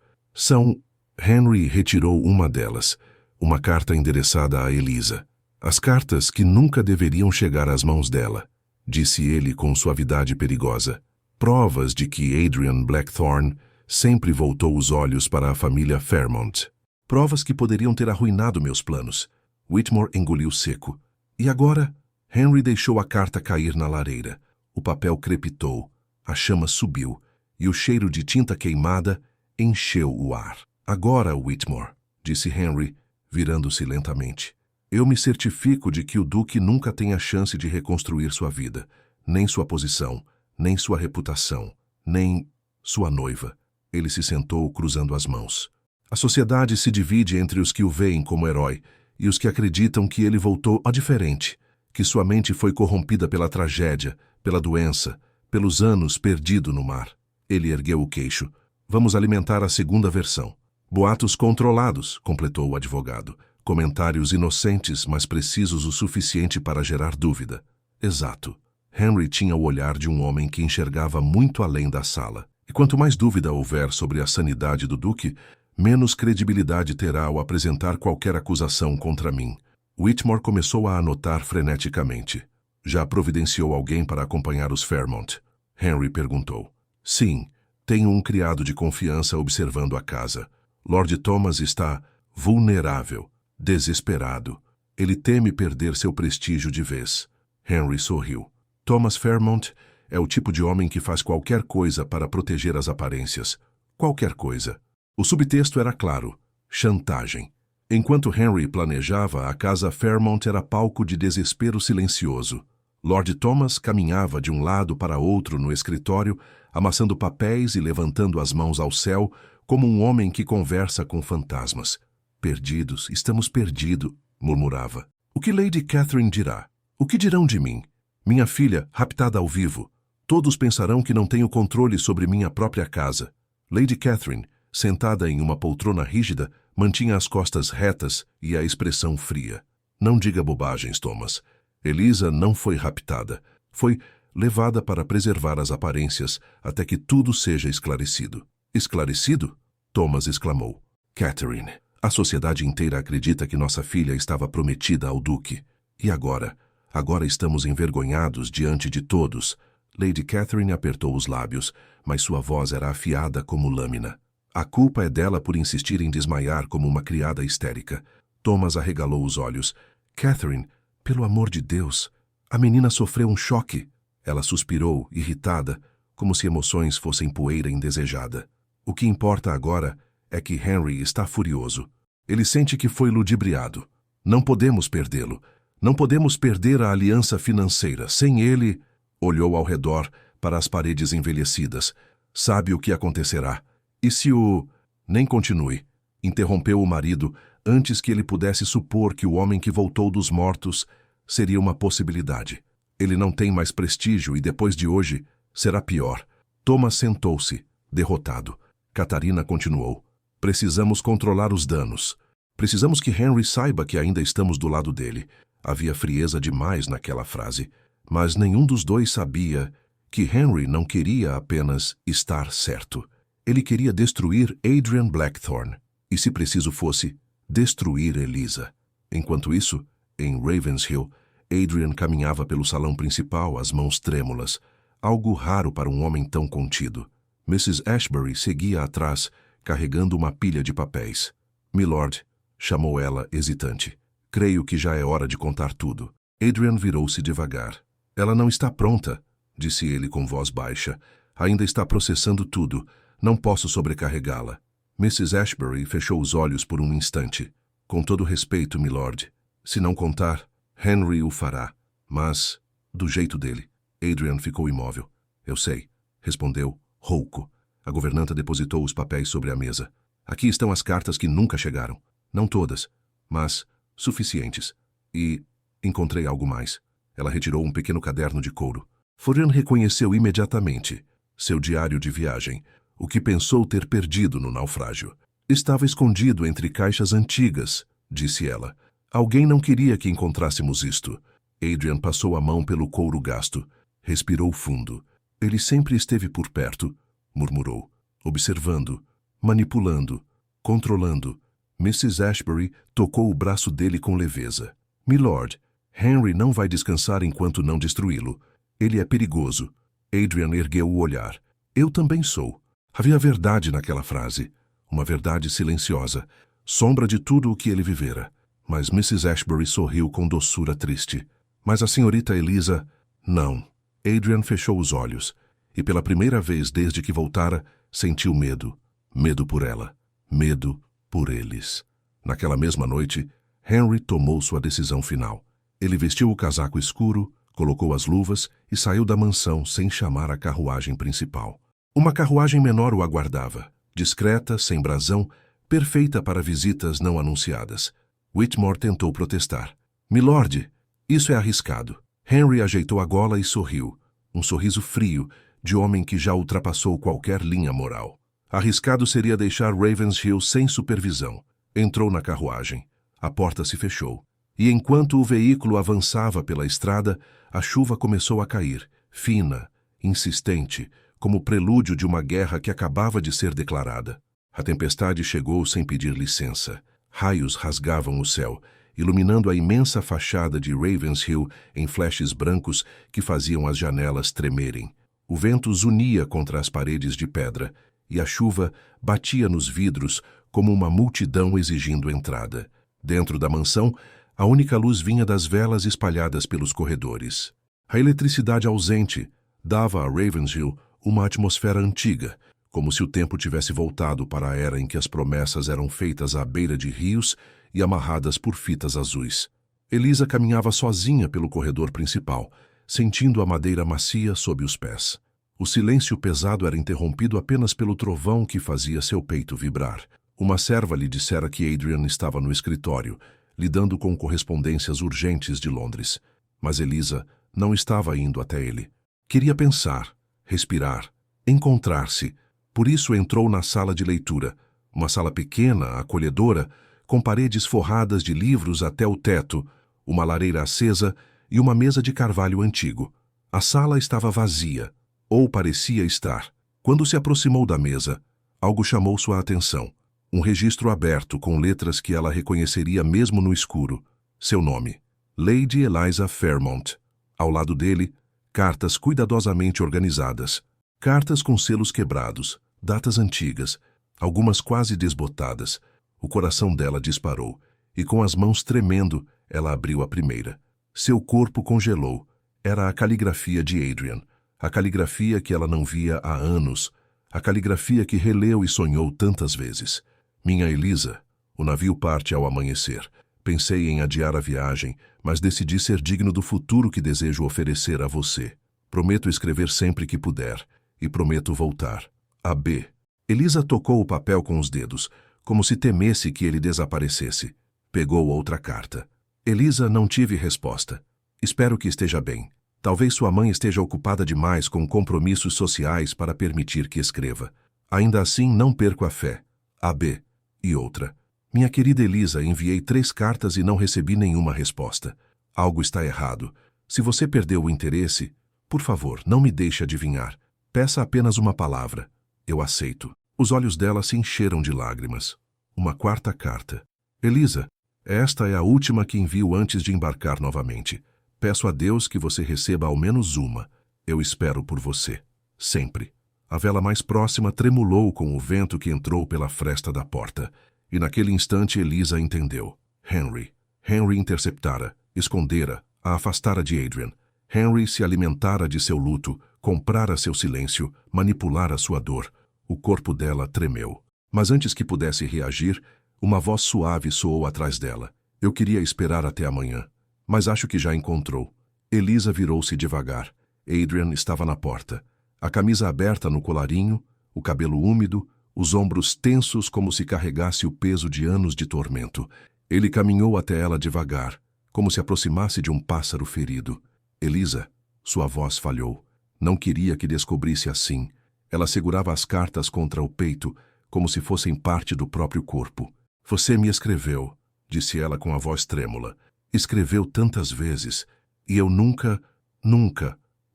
Henry retirou uma delas, uma carta endereçada a Eliza. As cartas que nunca deveriam chegar às mãos dela, disse ele com suavidade perigosa. Provas de que Adrian Blackthorne sempre voltou os olhos para a família Fairmont. Provas que poderiam ter arruinado meus planos. Whitmore engoliu seco. E agora? Henry deixou a carta cair na lareira. O papel crepitou, a chama subiu, e o cheiro de tinta queimada encheu o ar. Agora, Whitmore, disse Henry, virando-se lentamente. Eu me certifico de que o Duque nunca tem a chance de reconstruir sua vida, nem sua posição, nem sua reputação, nem sua noiva. Ele se sentou cruzando as mãos. A sociedade se divide entre os que o veem como herói e os que acreditam que ele voltou a diferente, que sua mente foi corrompida pela tragédia, pela doença, pelos anos perdido no mar. Ele ergueu o queixo. Vamos alimentar a segunda versão. Boatos controlados, completou o advogado. Comentários inocentes, mas precisos o suficiente para gerar dúvida. Exato. Henry tinha o olhar de um homem que enxergava muito além da sala. E quanto mais dúvida houver sobre a sanidade do Duque, menos credibilidade terá ao apresentar qualquer acusação contra mim. Whitmore começou a anotar freneticamente. Já providenciou alguém para acompanhar os Fairmont? Henry perguntou. Sim, tenho um criado de confiança observando a casa. Lord Thomas está vulnerável, desesperado. Ele teme perder seu prestígio de vez. Henry sorriu. Thomas Fairmont é o tipo de homem que faz qualquer coisa para proteger as aparências. Qualquer coisa. O subtexto era claro. Chantagem. Enquanto Henry planejava, a casa Fairmont era palco de desespero silencioso. Lord Thomas caminhava de um lado para outro no escritório, amassando papéis e levantando as mãos ao céu, como um homem que conversa com fantasmas. Perdidos, estamos perdidos, murmurava. O que Lady Catherine dirá? O que dirão de mim? Minha filha, raptada ao vivo. Todos pensarão que não tenho controle sobre minha própria casa. Lady Catherine, sentada em uma poltrona rígida, mantinha as costas retas e a expressão fria. Não diga bobagens, Thomas. Eliza não foi raptada. Foi levada para preservar as aparências até que tudo seja esclarecido. Esclarecido? Thomas exclamou. Catherine, a sociedade inteira acredita que nossa filha estava prometida ao Duque. E agora? Agora estamos envergonhados diante de todos. Lady Catherine apertou os lábios, mas sua voz era afiada como lâmina. A culpa é dela por insistir em desmaiar como uma criada histérica. Thomas arregalou os olhos. Catherine, pelo amor de Deus, a menina sofreu um choque. Ela suspirou, irritada, como se emoções fossem poeira indesejada. O que importa agora é que Henry está furioso. Ele sente que foi ludibriado. Não podemos perdê-lo. Não podemos perder a aliança financeira. Sem ele... Olhou ao redor para as paredes envelhecidas. Sabe o que acontecerá. E se o... Nem continue. Interrompeu o marido antes que ele pudesse supor que o homem que voltou dos mortos seria uma possibilidade. Ele não tem mais prestígio e depois de hoje será pior. Thomas sentou-se, derrotado. Catarina continuou. Precisamos controlar os danos. Precisamos que Henry saiba que ainda estamos do lado dele. Havia frieza demais naquela frase. Mas nenhum dos dois sabia que Henry não queria apenas estar certo. Ele queria destruir Adrian Blackthorne. E se preciso fosse, destruir Eliza. Enquanto isso, em Ravenshill, Adrian caminhava pelo salão principal, as mãos trêmulas. Algo raro para um homem tão contido. Mrs. Ashbury seguia atrás, carregando uma pilha de papéis. Milord, chamou ela, hesitante. Creio que já é hora de contar tudo. Adrian virou-se devagar. Ela não está pronta, disse ele com voz baixa. Ainda está processando tudo. Não posso sobrecarregá-la. Mrs. Ashbury fechou os olhos por um instante. Com todo respeito, milord. Se não contar, Henry o fará, mas do jeito dele. Adrian ficou imóvel. Eu sei, respondeu, rouco. A governanta depositou os papéis sobre a mesa. Aqui estão as cartas que nunca chegaram. Não todas, mas suficientes. E encontrei algo mais. Ela retirou um pequeno caderno de couro. Florian reconheceu imediatamente seu diário de viagem, o que pensou ter perdido no naufrágio. Estava escondido entre caixas antigas, disse ela. Alguém não queria que encontrássemos isto. Adrian passou a mão pelo couro gasto. Respirou fundo. Ele sempre esteve por perto, murmurou, observando, manipulando, controlando. Mrs. Ashbury tocou o braço dele com leveza. Milord, Henry não vai descansar enquanto não destruí-lo. Ele é perigoso. Adrian ergueu o olhar. Eu também sou. Havia verdade naquela frase. Uma verdade silenciosa, sombra de tudo o que ele vivera. Mas Mrs. Ashbury sorriu com doçura triste. Mas a senhorita Elisa... Não. Adrian fechou os olhos. E pela primeira vez desde que voltara, sentiu medo. Medo por ela. Medo por eles. Naquela mesma noite, Henry tomou sua decisão final. Ele vestiu o casaco escuro, colocou as luvas e saiu da mansão sem chamar a carruagem principal. Uma carruagem menor o aguardava, discreta, sem brasão, perfeita para visitas não anunciadas. Whitmore tentou protestar. Milord, isso é arriscado. Henry ajeitou a gola e sorriu. Um sorriso frio, de homem que já ultrapassou qualquer linha moral. Arriscado seria deixar Ravenshill sem supervisão. Entrou na carruagem. A porta se fechou. E enquanto o veículo avançava pela estrada, a chuva começou a cair, fina, insistente, como prelúdio de uma guerra que acabava de ser declarada. A tempestade chegou sem pedir licença. Raios rasgavam o céu, iluminando a imensa fachada de Ravenshill em flashes brancos que faziam as janelas tremerem. O vento zunia contra as paredes de pedra, e a chuva batia nos vidros como uma multidão exigindo entrada. Dentro da mansão, a única luz vinha das velas espalhadas pelos corredores. A eletricidade ausente dava a Ravenshill uma atmosfera antiga, como se o tempo tivesse voltado para a era em que as promessas eram feitas à beira de rios e amarradas por fitas azuis. Elisa caminhava sozinha pelo corredor principal, sentindo a madeira macia sob os pés. O silêncio pesado era interrompido apenas pelo trovão que fazia seu peito vibrar. Uma serva lhe dissera que Adrian estava no escritório, lidando com correspondências urgentes de Londres. Mas Elisa não estava indo até ele. Queria pensar, respirar, encontrar-se. Por isso entrou na sala de leitura, uma sala pequena, acolhedora, com paredes forradas de livros até o teto, uma lareira acesa e uma mesa de carvalho antigo. A sala estava vazia, ou parecia estar. Quando se aproximou da mesa, algo chamou sua atenção. Um registro aberto com letras que ela reconheceria mesmo no escuro. Seu nome, Lady Eliza Fairmont. Ao lado dele, cartas cuidadosamente organizadas. Cartas com selos quebrados, datas antigas, algumas quase desbotadas. O coração dela disparou, e com as mãos tremendo, ela abriu a primeira. Seu corpo congelou. Era a caligrafia de Adrian. A caligrafia que ela não via há anos. A caligrafia que releu e sonhou tantas vezes. Minha Elisa, o navio parte ao amanhecer. Pensei em adiar a viagem, mas decidi ser digno do futuro que desejo oferecer a você. Prometo escrever sempre que puder, e prometo voltar. A B. Elisa tocou o papel com os dedos, como se temesse que ele desaparecesse. Pegou outra carta. Elisa, não tive resposta. Espero que esteja bem. Talvez sua mãe esteja ocupada demais com compromissos sociais para permitir que escreva. Ainda assim, não perco a fé. A B. E outra. Minha querida Elisa, enviei 3 cartas e não recebi nenhuma resposta. Algo está errado. Se você perdeu o interesse, por favor, não me deixe adivinhar. Peça apenas uma palavra. Eu aceito. Os olhos dela se encheram de lágrimas. Uma 4ª carta. Elisa, esta é a última que envio antes de embarcar novamente. Peço a Deus que você receba ao menos uma. Eu espero por você. Sempre. A vela mais próxima tremulou com o vento que entrou pela fresta da porta. E naquele instante Elisa entendeu. Henry. Henry interceptara, escondera, a afastara de Adrian. Henry se alimentara de seu luto, comprara seu silêncio, manipulara sua dor. O corpo dela tremeu. Mas antes que pudesse reagir, uma voz suave soou atrás dela. Eu queria esperar até amanhã. Mas acho que já encontrou. Elisa virou-se devagar. Adrian estava na porta. A camisa aberta no colarinho, o cabelo úmido, os ombros tensos como se carregasse o peso de anos de tormento. Ele caminhou até ela devagar, como se aproximasse de um pássaro ferido. Elisa, sua voz falhou. Não queria que descobrisse assim. Ela segurava as cartas contra o peito, como se fossem parte do próprio corpo. Você me escreveu, disse ela com a voz trêmula. Escreveu tantas vezes, e eu nunca...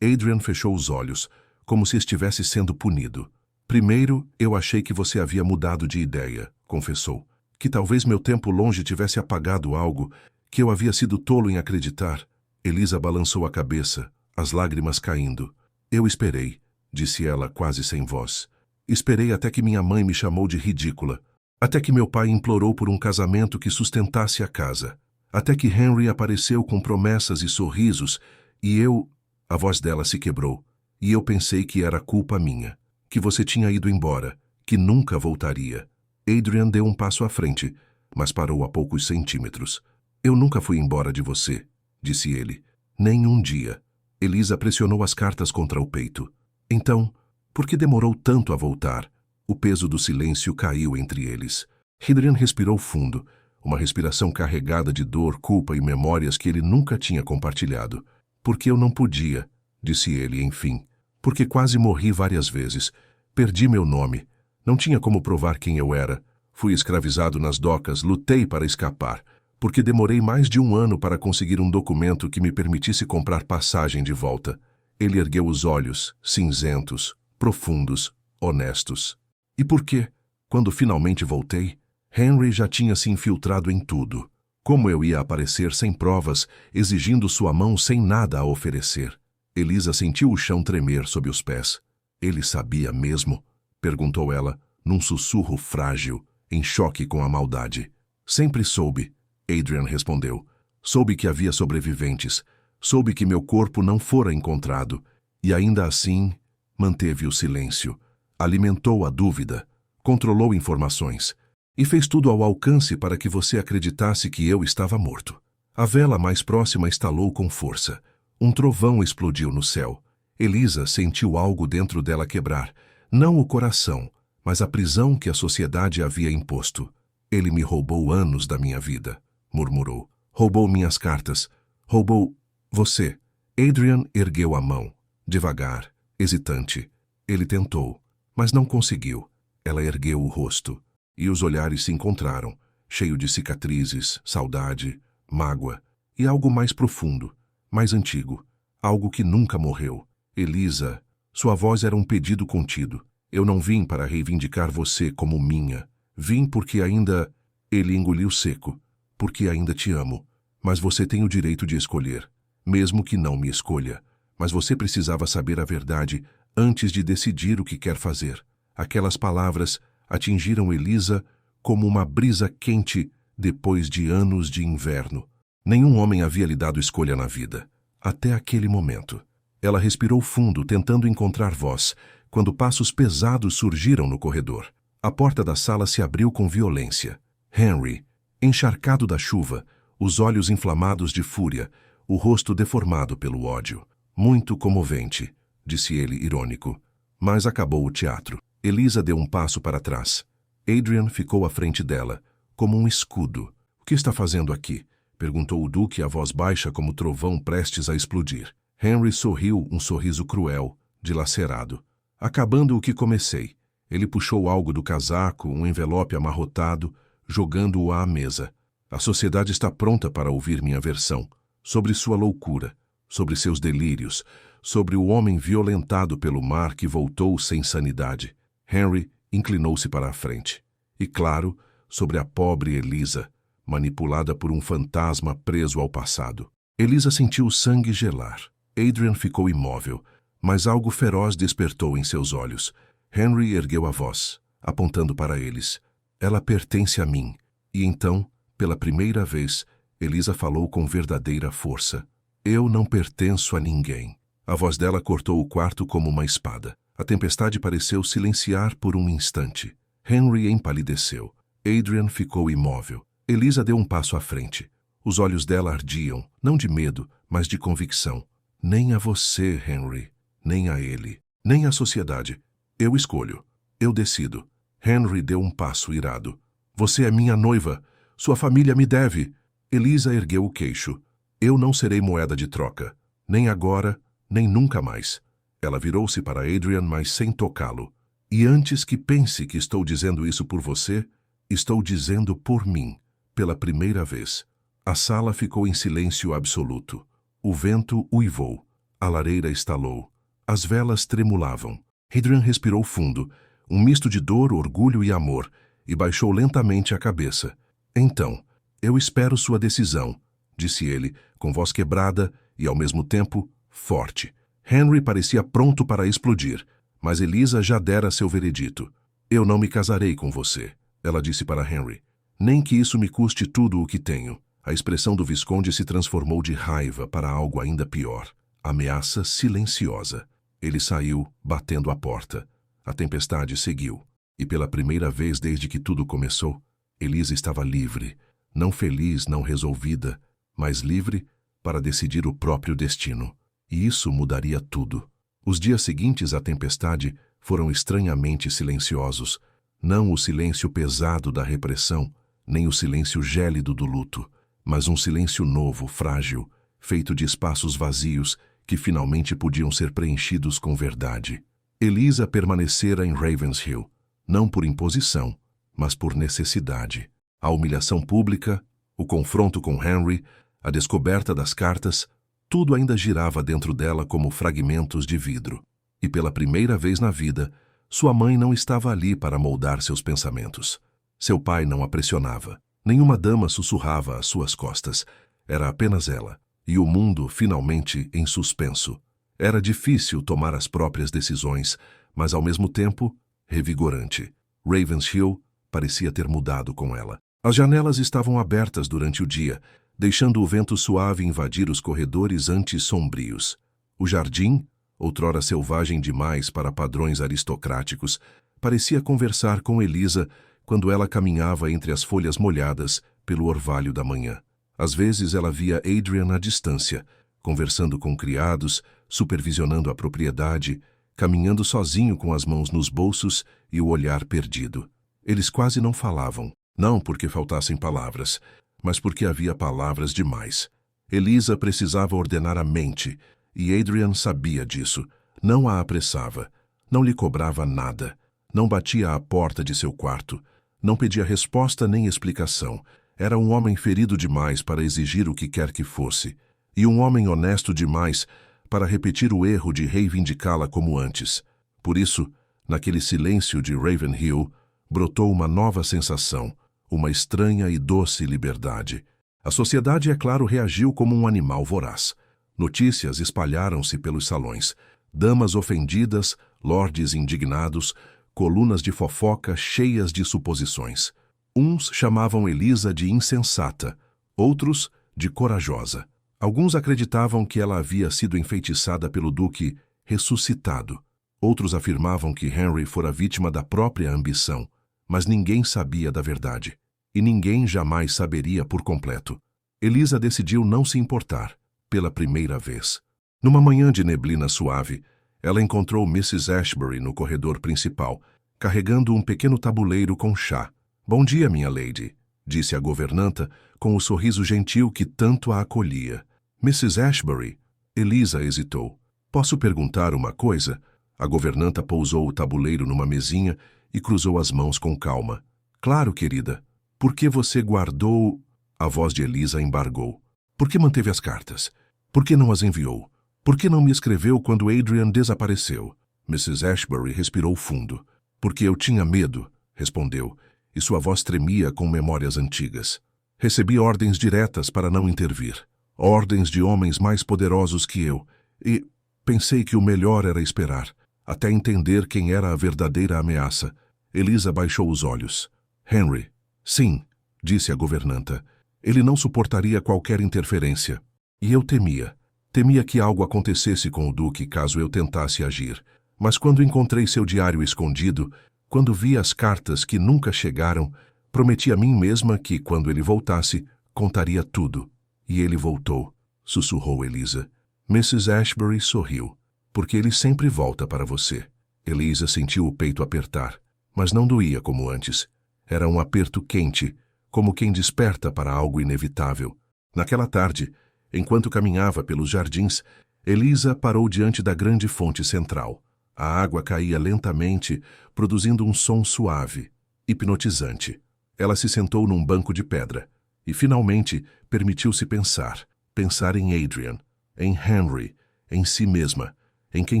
Adrian fechou os olhos, como se estivesse sendo punido. Primeiro, eu achei que você havia mudado de ideia, confessou. Que talvez meu tempo longe tivesse apagado algo, que eu havia sido tolo em acreditar. Elisa balançou a cabeça, as lágrimas caindo. Eu esperei, disse ela quase sem voz. Esperei até que minha mãe me chamou de ridícula. Até que meu pai implorou por um casamento que sustentasse a casa. Até que Henry apareceu com promessas e sorrisos, e eu... A voz dela se quebrou, e eu pensei que era culpa minha, que você tinha ido embora, que nunca voltaria. Adrian deu um passo à frente, mas parou a poucos centímetros. Eu nunca fui embora de você, disse ele. Nem um dia. Elisa pressionou as cartas contra o peito. Então, por que demorou tanto a voltar? O peso do silêncio caiu entre eles. Adrian respirou fundo, uma respiração carregada de dor, culpa e memórias que ele nunca tinha compartilhado. Porque eu não podia, disse ele, enfim. Porque quase morri várias vezes. Perdi meu nome. Não tinha como provar quem eu era. Fui escravizado nas docas, lutei para escapar. Porque demorei mais de 1 ano para conseguir um documento que me permitisse comprar passagem de volta. Ele ergueu os olhos, cinzentos, profundos, honestos. E por quê? Quando finalmente voltei, Henry já tinha se infiltrado em tudo. Como eu ia aparecer sem provas, exigindo sua mão sem nada a oferecer? Elisa sentiu o chão tremer sob os pés. Ele sabia mesmo? Perguntou ela, num sussurro frágil, em choque com a maldade. Sempre soube, Adrian respondeu. Soube que havia sobreviventes. Soube que meu corpo não fora encontrado. E ainda assim, manteve o silêncio. Alimentou a dúvida. Controlou informações. E fez tudo ao alcance para que você acreditasse que eu estava morto. A vela mais próxima estalou com força. Um trovão explodiu no céu. Elisa sentiu algo dentro dela quebrar. Não o coração, mas a prisão que a sociedade havia imposto. Ele me roubou anos da minha vida, murmurou. Roubou minhas cartas. Roubou... você. Adrian ergueu a mão, devagar, hesitante. Ele tentou, mas não conseguiu. Ela ergueu o rosto. E os olhares se encontraram, cheio de cicatrizes, saudade, mágoa e algo mais profundo, mais antigo, algo que nunca morreu. Elisa, sua voz era um pedido contido. Eu não vim para reivindicar você como minha. Vim porque ainda... Ele engoliu seco. Porque ainda te amo. Mas você tem o direito de escolher, mesmo que não me escolha. Mas você precisava saber a verdade antes de decidir o que quer fazer. Aquelas palavras atingiram Elisa como uma brisa quente depois de anos de inverno. Nenhum homem havia lhe dado escolha na vida, até aquele momento. Ela respirou fundo, tentando encontrar voz, quando passos pesados surgiram no corredor. A porta da sala se abriu com violência. Henry, encharcado da chuva, os olhos inflamados de fúria, o rosto deformado pelo ódio. Muito comovente, disse ele, irônico. Mas acabou o teatro. Elisa deu um passo para trás. Adrian ficou à frente dela, como um escudo. O que está fazendo aqui? Perguntou o duque, a voz baixa como trovão prestes a explodir. Henry sorriu, um sorriso cruel, dilacerado. Acabando o que comecei. Ele puxou algo do casaco, um envelope amarrotado, jogando-o à mesa. A sociedade está pronta para ouvir minha versão. Sobre sua loucura, sobre seus delírios, sobre o homem violentado pelo mar que voltou sem sanidade. Henry inclinou-se para a frente. E, claro, sobre a pobre Elisa, manipulada por um fantasma preso ao passado. Elisa sentiu o sangue gelar. Adrian ficou imóvel, mas algo feroz despertou em seus olhos. Henry ergueu a voz, apontando para eles. Ela pertence a mim. E então, pela primeira vez, Elisa falou com verdadeira força. Eu não pertenço a ninguém. A voz dela cortou o quarto como uma espada. A tempestade pareceu silenciar por um instante. Henry empalideceu. Adrian ficou imóvel. Elisa deu um passo à frente. Os olhos dela ardiam, não de medo, mas de convicção. Nem a você, Henry. Nem a ele. Nem a sociedade. Eu escolho. Eu decido. Henry deu um passo irado. Você é minha noiva. Sua família me deve. Elisa ergueu o queixo. Eu não serei moeda de troca. Nem agora, nem nunca mais. Ela virou-se para Adrian, mas sem tocá-lo. E antes que pense que estou dizendo isso por você, estou dizendo por mim, pela primeira vez. A sala ficou em silêncio absoluto. O vento uivou. A lareira estalou. As velas tremulavam. Adrian respirou fundo, um misto de dor, orgulho e amor, e baixou lentamente a cabeça. Então, eu espero sua decisão, disse ele, com voz quebrada e, ao mesmo tempo, forte. Henry parecia pronto para explodir, mas Elisa já dera seu veredito. Eu não me casarei com você, ela disse para Henry. Nem que isso me custe tudo o que tenho. A expressão do Visconde se transformou de raiva para algo ainda pior. Ameaça silenciosa. Ele saiu, batendo a porta. A tempestade seguiu. E pela primeira vez desde que tudo começou, Elisa estava livre. Não feliz, não resolvida, mas livre para decidir o próprio destino. E isso mudaria tudo. Os dias seguintes à tempestade foram estranhamente silenciosos. Não o silêncio pesado da repressão, nem o silêncio gélido do luto, mas um silêncio novo, frágil, feito de espaços vazios que finalmente podiam ser preenchidos com verdade. Elisa permanecera em Ravenshill, não por imposição, mas por necessidade. A humilhação pública, o confronto com Henry, a descoberta das cartas, tudo ainda girava dentro dela como fragmentos de vidro. E pela primeira vez na vida, sua mãe não estava ali para moldar seus pensamentos. Seu pai não a pressionava. Nenhuma dama sussurrava às suas costas. Era apenas ela. E o mundo, finalmente, em suspenso. Era difícil tomar as próprias decisões, mas, ao mesmo tempo, revigorante. Ravenshill parecia ter mudado com ela. As janelas estavam abertas durante o dia, deixando o vento suave invadir os corredores antes sombrios. O jardim, outrora selvagem demais para padrões aristocráticos, parecia conversar com Elisa quando ela caminhava entre as folhas molhadas pelo orvalho da manhã. Às vezes ela via Adrian à distância, conversando com criados, supervisionando a propriedade, caminhando sozinho com as mãos nos bolsos e o olhar perdido. Eles quase não falavam, não porque faltassem palavras, mas porque havia palavras demais. Elisa precisava ordenar a mente, e Adrian sabia disso. Não a apressava, não lhe cobrava nada, não batia à porta de seu quarto, não pedia resposta nem explicação. Era um homem ferido demais para exigir o que quer que fosse, e um homem honesto demais para repetir o erro de reivindicá-la como antes. Por isso, naquele silêncio de Ravenhill, brotou uma nova sensação, uma estranha e doce liberdade. A sociedade, é claro, reagiu como um animal voraz. Notícias espalharam-se pelos salões. Damas ofendidas, lordes indignados, colunas de fofoca cheias de suposições. Uns chamavam Elisa de insensata, outros de corajosa. Alguns acreditavam que ela havia sido enfeitiçada pelo duque ressuscitado. Outros afirmavam que Henry fora vítima da própria ambição, mas ninguém sabia da verdade. E ninguém jamais saberia por completo. Elisa decidiu não se importar, pela primeira vez. Numa manhã de neblina suave, ela encontrou Mrs. Ashbury no corredor principal, carregando um pequeno tabuleiro com chá. "Bom dia, minha lady", disse a governanta, com o sorriso gentil que tanto a acolhia. "Mrs. Ashbury?" Elisa hesitou. "Posso perguntar uma coisa?" A governanta pousou o tabuleiro numa mesinha e cruzou as mãos com calma. "Claro, querida. Por que você guardou..." A voz de Elisa embargou. "Por que manteve as cartas? Por que não as enviou? Por que não me escreveu quando Adrian desapareceu?" Mrs. Ashbury respirou fundo. "Porque eu tinha medo", respondeu, e sua voz tremia com memórias antigas. "Recebi ordens diretas para não intervir. Ordens de homens mais poderosos que eu. E pensei que o melhor era esperar, até entender quem era a verdadeira ameaça." Elisa baixou os olhos. "Henry." "Sim", disse a governanta. "Ele não suportaria qualquer interferência. E eu temia. Temia que algo acontecesse com o duque caso eu tentasse agir. Mas quando encontrei seu diário escondido, quando vi as cartas que nunca chegaram, prometi a mim mesma que, quando ele voltasse, contaria tudo. E ele voltou, sussurrou Elisa. Mrs. Ashbury sorriu. Porque ele sempre volta para você. Elisa sentiu o peito apertar, mas não doía como antes. Era um aperto quente, como quem desperta para algo inevitável. Naquela tarde, enquanto caminhava pelos jardins, Elisa parou diante da grande fonte central. A água caía lentamente, produzindo um som suave, hipnotizante. Ela se sentou num banco de pedra e, finalmente, permitiu-se pensar. Pensar em Adrian, em Henry, em si mesma, em quem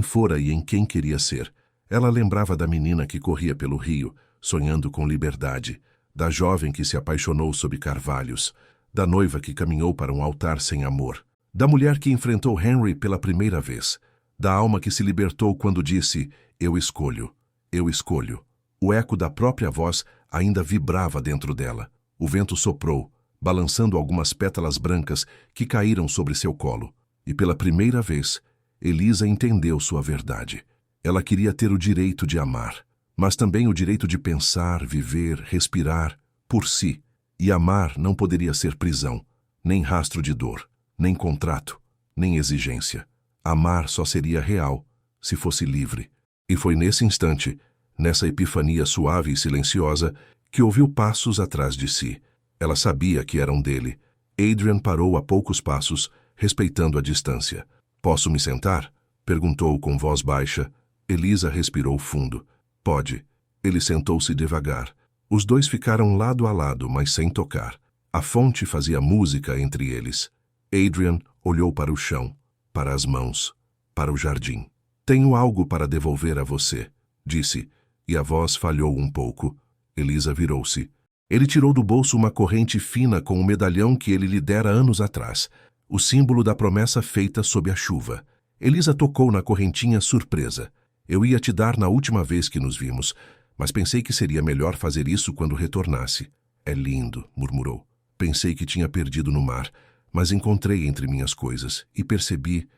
fora e em quem queria ser. Ela lembrava da menina que corria pelo rio, sonhando com liberdade, da jovem que se apaixonou sob carvalhos, da noiva que caminhou para um altar sem amor, da mulher que enfrentou Henry pela primeira vez, da alma que se libertou quando disse, eu escolho, eu escolho. O eco da própria voz ainda vibrava dentro dela. O vento soprou, balançando algumas pétalas brancas que caíram sobre seu colo. E pela primeira vez, Elisa entendeu sua verdade. Ela queria ter o direito de amar, mas também o direito de pensar, viver, respirar, por si. E amar não poderia ser prisão, nem rastro de dor, nem contrato, nem exigência. Amar só seria real se fosse livre. E foi nesse instante, nessa epifania suave e silenciosa, que ouviu passos atrás de si. Ela sabia que eram dele. Adrian parou a poucos passos, respeitando a distância. Posso me sentar? Perguntou com voz baixa. Elisa respirou fundo. Pode. Ele sentou-se devagar. Os dois ficaram lado a lado, mas sem tocar. A fonte fazia música entre eles. Adrian olhou para o chão, para as mãos, para o jardim. Tenho algo para devolver a você, disse, e a voz falhou um pouco. Elisa virou-se. Ele tirou do bolso uma corrente fina com o medalhão que ele lhe dera anos atrás, o símbolo da promessa feita sob a chuva. Elisa tocou na correntinha surpresa. Eu ia te dar na última vez que nos vimos, mas pensei que seria melhor fazer isso quando retornasse. É lindo, murmurou. Pensei que tinha perdido no mar, mas encontrei entre minhas coisas e percebi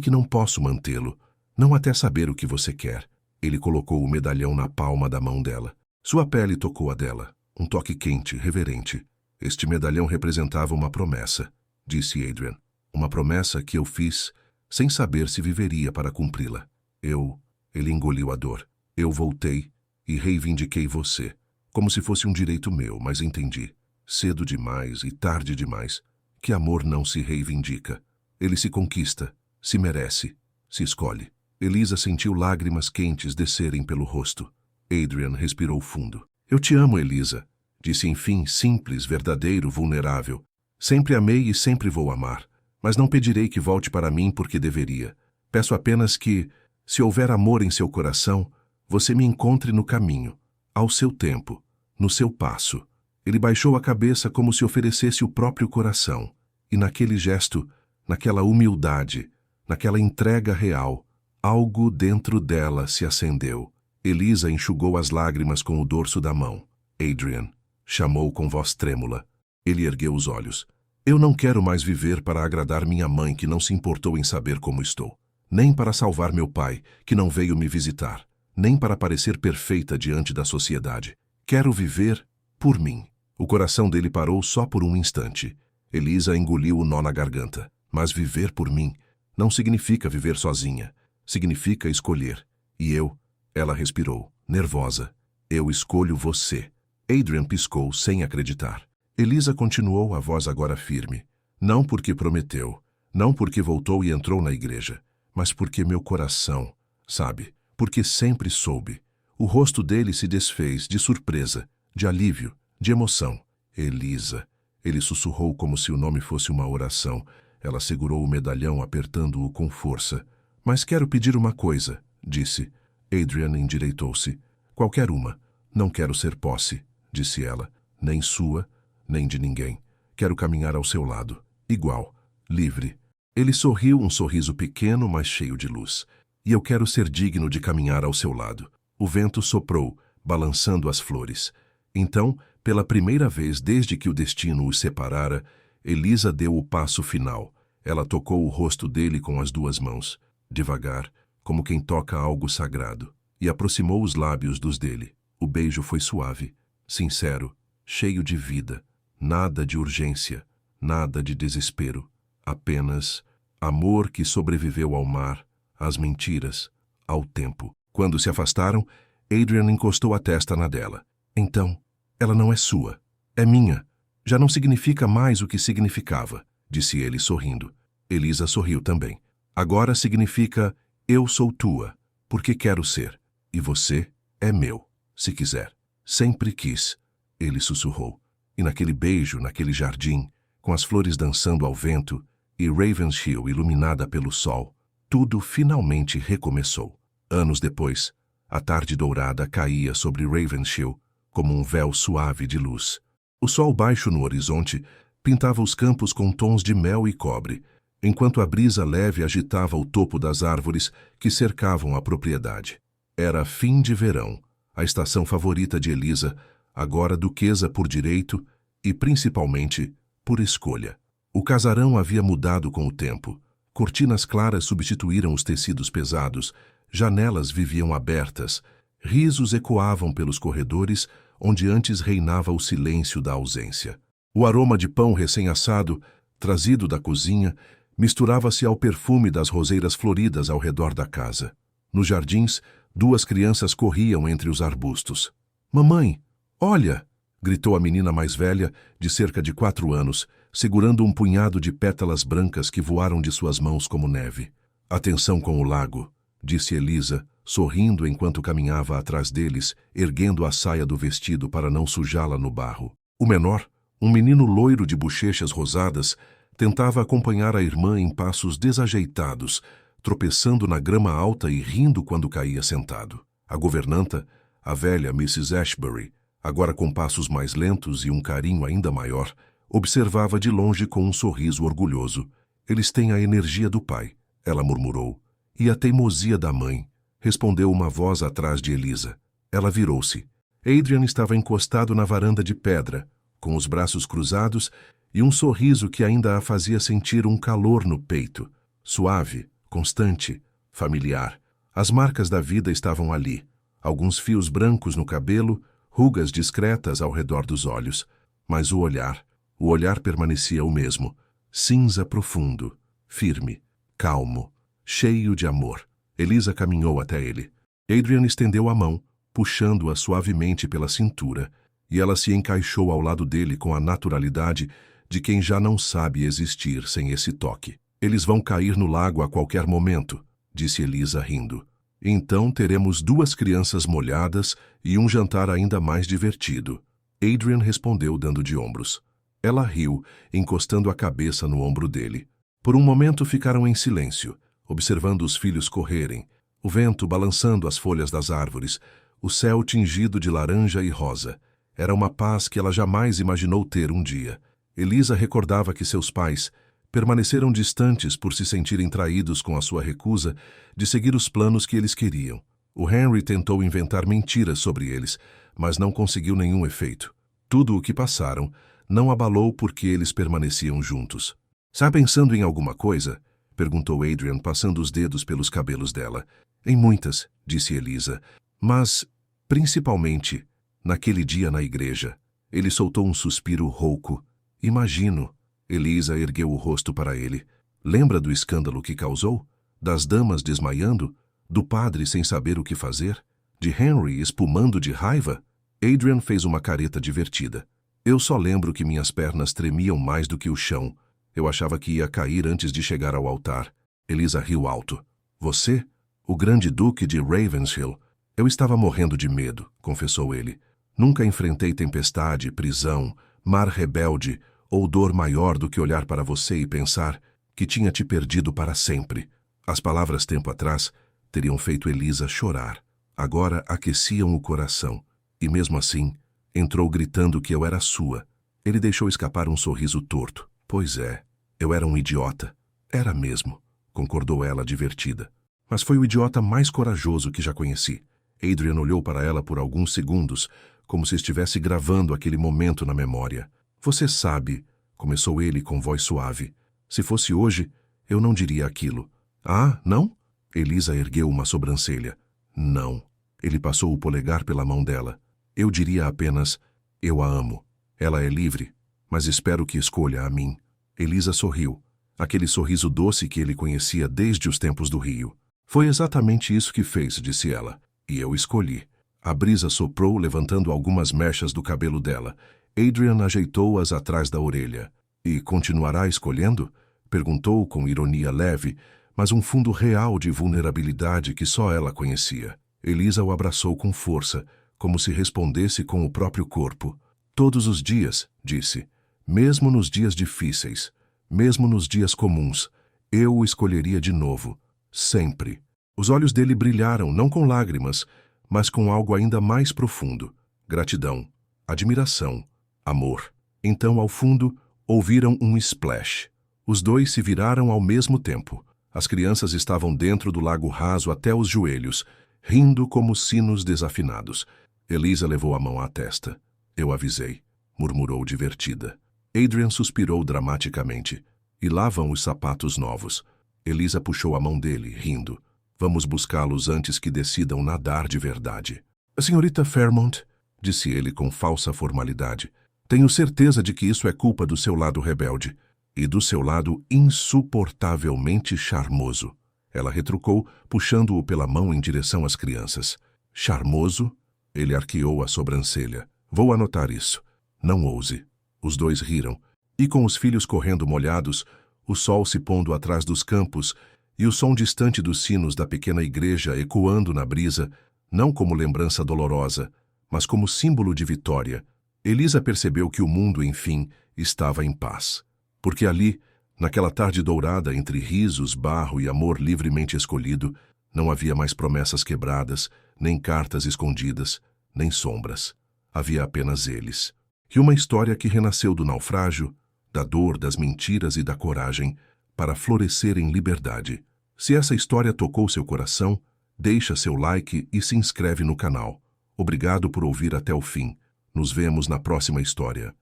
que não posso mantê-lo, não até saber o que você quer. Ele colocou o medalhão na palma da mão dela. Sua pele tocou a dela, um toque quente, reverente. Este medalhão representava uma promessa, disse Adrian. Uma promessa que eu fiz sem saber se viveria para cumpri-la. Ele engoliu a dor. Eu voltei e reivindiquei você, como se fosse um direito meu, mas entendi, cedo demais e tarde demais, que amor não se reivindica. Ele se conquista, se merece, se escolhe. Elisa sentiu lágrimas quentes descerem pelo rosto. Adrian respirou fundo. Eu te amo, Elisa, disse enfim, simples, verdadeiro, vulnerável. Sempre amei e sempre vou amar, mas não pedirei que volte para mim porque deveria. Peço apenas que, se houver amor em seu coração, você me encontre no caminho, ao seu tempo, no seu passo. Ele baixou a cabeça como se oferecesse o próprio coração, e naquele gesto, naquela humildade, naquela entrega real, algo dentro dela se acendeu. Elisa enxugou as lágrimas com o dorso da mão. Adrian, chamou com voz trêmula. Ele ergueu os olhos. Eu não quero mais viver para agradar minha mãe que não se importou em saber como estou. Nem para salvar meu pai, que não veio me visitar. Nem para parecer perfeita diante da sociedade. Quero viver por mim. O coração dele parou só por um instante. Elisa engoliu o nó na garganta. Mas viver por mim não significa viver sozinha. Significa escolher. E eu... Ela respirou, nervosa. Eu escolho você. Adrian piscou sem acreditar. Elisa continuou, a voz agora firme. Não porque prometeu, não porque voltou e entrou na igreja, mas porque meu coração, sabe, porque sempre soube. O rosto dele se desfez, de surpresa, de alívio, de emoção. Elisa. Ele sussurrou como se o nome fosse uma oração. Ela segurou o medalhão, apertando-o com força. Mas quero pedir uma coisa, disse. Adrian endireitou-se. Qualquer uma. Não quero ser posse, disse ela. Nem sua, nem de ninguém. Quero caminhar ao seu lado. Igual. Livre. Ele sorriu, um sorriso pequeno, mas cheio de luz. E eu quero ser digno de caminhar ao seu lado. O vento soprou, balançando as flores. Então, pela primeira vez desde que o destino os separara, Elisa deu o passo final. Ela tocou o rosto dele com as duas mãos. Devagar, como quem toca algo sagrado, e aproximou os lábios dos dele. O beijo foi suave, sincero, cheio de vida, nada de urgência, Nada de desespero. Apenas amor que sobreviveu ao mar, às mentiras, ao tempo. Quando se afastaram, Adrian encostou a testa na dela. Então, ela não é sua. É minha. Já não significa mais o que significava, disse ele sorrindo. Elisa sorriu também. Agora significa eu sou tua, porque quero ser. E você é meu, se quiser. Sempre quis, ele sussurrou. E naquele beijo, naquele jardim, com as flores dançando ao vento e Ravenshill iluminada pelo sol, tudo finalmente recomeçou. Anos depois, a tarde dourada caía sobre Ravenshill como um véu suave de luz. O sol baixo no horizonte pintava os campos com tons de mel e cobre, enquanto a brisa leve agitava o topo das árvores que cercavam a propriedade. Era fim de verão, a estação favorita de Elisa, agora duquesa por direito e, principalmente, por escolha. O casarão havia mudado com o tempo. Cortinas claras substituíram os tecidos pesados, janelas viviam abertas, risos ecoavam pelos corredores onde antes reinava o silêncio da ausência. O aroma de pão recém-assado, trazido da cozinha, misturava-se ao perfume das roseiras floridas ao redor da casa. Nos jardins, duas crianças corriam entre os arbustos. "Mamãe, olha!" gritou a menina mais velha, de cerca de 4 anos, segurando um punhado de pétalas brancas que voaram de suas mãos como neve. "Atenção com o lago", disse Elisa, sorrindo enquanto caminhava atrás deles, erguendo a saia do vestido para não sujá-la no barro. O menor, um menino loiro de bochechas rosadas, tentava acompanhar a irmã em passos desajeitados, tropeçando na grama alta e rindo quando caía sentado. A governanta, a velha Mrs. Ashbury, agora com passos mais lentos e um carinho ainda maior, observava de longe com um sorriso orgulhoso. "Eles têm a energia do pai", ela murmurou. "E a teimosia da mãe", respondeu uma voz atrás de Elisa. Ela virou-se. Adrian estava encostado na varanda de pedra, com os braços cruzados e um sorriso que ainda a fazia sentir um calor no peito. Suave, constante, familiar. As marcas da vida estavam ali. Alguns fios brancos no cabelo, rugas discretas ao redor dos olhos. Mas o olhar permanecia o mesmo. Cinza profundo, firme, calmo, cheio de amor. Elisa caminhou até ele. Adrian estendeu a mão, puxando-a suavemente pela cintura, e ela se encaixou ao lado dele com a naturalidade de quem já não sabe existir sem esse toque. "Eles vão cair no lago a qualquer momento", disse Elisa rindo. "Então teremos 2 crianças molhadas e um jantar ainda mais divertido." Adrian respondeu dando de ombros. Ela riu, encostando a cabeça no ombro dele. Por um momento ficaram em silêncio, observando os filhos correrem, o vento balançando as folhas das árvores, o céu tingido de laranja e rosa. Era uma paz que ela jamais imaginou ter um dia. Elisa recordava que seus pais permaneceram distantes por se sentirem traídos com a sua recusa de seguir os planos que eles queriam. O Henry tentou inventar mentiras sobre eles, mas não conseguiu nenhum efeito. Tudo o que passaram não abalou porque eles permaneciam juntos. "Está pensando em alguma coisa?" perguntou Adrian, passando os dedos pelos cabelos dela. "Em muitas", disse Elisa, "mas, principalmente, naquele dia na igreja." Ele soltou um suspiro rouco. "Imagino." Elisa ergueu o rosto para ele. "Lembra do escândalo que causou? Das damas desmaiando? Do padre sem saber o que fazer? De Henry espumando de raiva?" Adrian fez uma careta divertida. "Eu só lembro que minhas pernas tremiam mais do que o chão. Eu achava que ia cair antes de chegar ao altar." Elisa riu alto. "Você? O grande duque de Ravenshill?" "Eu estava morrendo de medo", confessou ele. "Nunca enfrentei tempestade, prisão, mar rebelde ou dor maior do que olhar para você e pensar que tinha te perdido para sempre." As palavras tempo atrás teriam feito Elisa chorar. Agora aqueciam o coração. E mesmo assim, entrou gritando que eu era sua. Ele deixou escapar um sorriso torto. "Pois é, eu era um idiota." "Era mesmo", concordou ela divertida. "Mas foi o idiota mais corajoso que já conheci." Adrian olhou para ela por alguns segundos, como se estivesse gravando aquele momento na memória. "Você sabe", começou ele com voz suave. "Se fosse hoje, eu não diria aquilo." "Ah, não?" Elisa ergueu uma sobrancelha. "Não." Ele passou o polegar pela mão dela. "Eu diria apenas, eu a amo. Ela é livre, mas espero que escolha a mim." Elisa sorriu. Aquele sorriso doce que ele conhecia desde os tempos do Rio. Foi exatamente isso que fez, disse ela. E eu escolhi. A brisa soprou, levantando algumas mechas do cabelo dela. Adrian ajeitou-as atrás da orelha. E continuará escolhendo? Perguntou com ironia leve, mas um fundo real de vulnerabilidade que só ela conhecia. Elisa o abraçou com força, como se respondesse com o próprio corpo. Todos os dias, disse, mesmo nos dias difíceis, mesmo nos dias comuns, eu o escolheria de novo, sempre. Os olhos dele brilharam, não com lágrimas, mas com algo ainda mais profundo. Gratidão, admiração, amor. Então, ao fundo, ouviram um splash. Os dois se viraram ao mesmo tempo. As crianças estavam dentro do lago raso até os joelhos, rindo como sinos desafinados. Elisa levou a mão à testa. Eu avisei, murmurou divertida. Adrian suspirou dramaticamente. E lá vão os sapatos novos. Elisa puxou a mão dele, rindo. Vamos buscá-los antes que decidam nadar de verdade. Senhorita Fairmont, disse ele com falsa formalidade, tenho certeza de que isso é culpa do seu lado rebelde e do seu lado insuportavelmente charmoso. Ela retrucou, puxando-o pela mão em direção às crianças. Charmoso? Ele arqueou a sobrancelha. Vou anotar isso. Não ouse. Os dois riram. E com os filhos correndo molhados, o sol se pondo atrás dos campos e o som distante dos sinos da pequena igreja ecoando na brisa, não como lembrança dolorosa, mas como símbolo de vitória, Elisa percebeu que o mundo, enfim, estava em paz. Porque ali, naquela tarde dourada entre risos, barro e amor livremente escolhido, não havia mais promessas quebradas, nem cartas escondidas, nem sombras. Havia apenas eles. E uma história que renasceu do naufrágio, da dor, das mentiras e da coragem, para florescer em liberdade. Se essa história tocou seu coração, deixa seu like e se inscreve no canal. Obrigado por ouvir até o fim. Nos vemos na próxima história.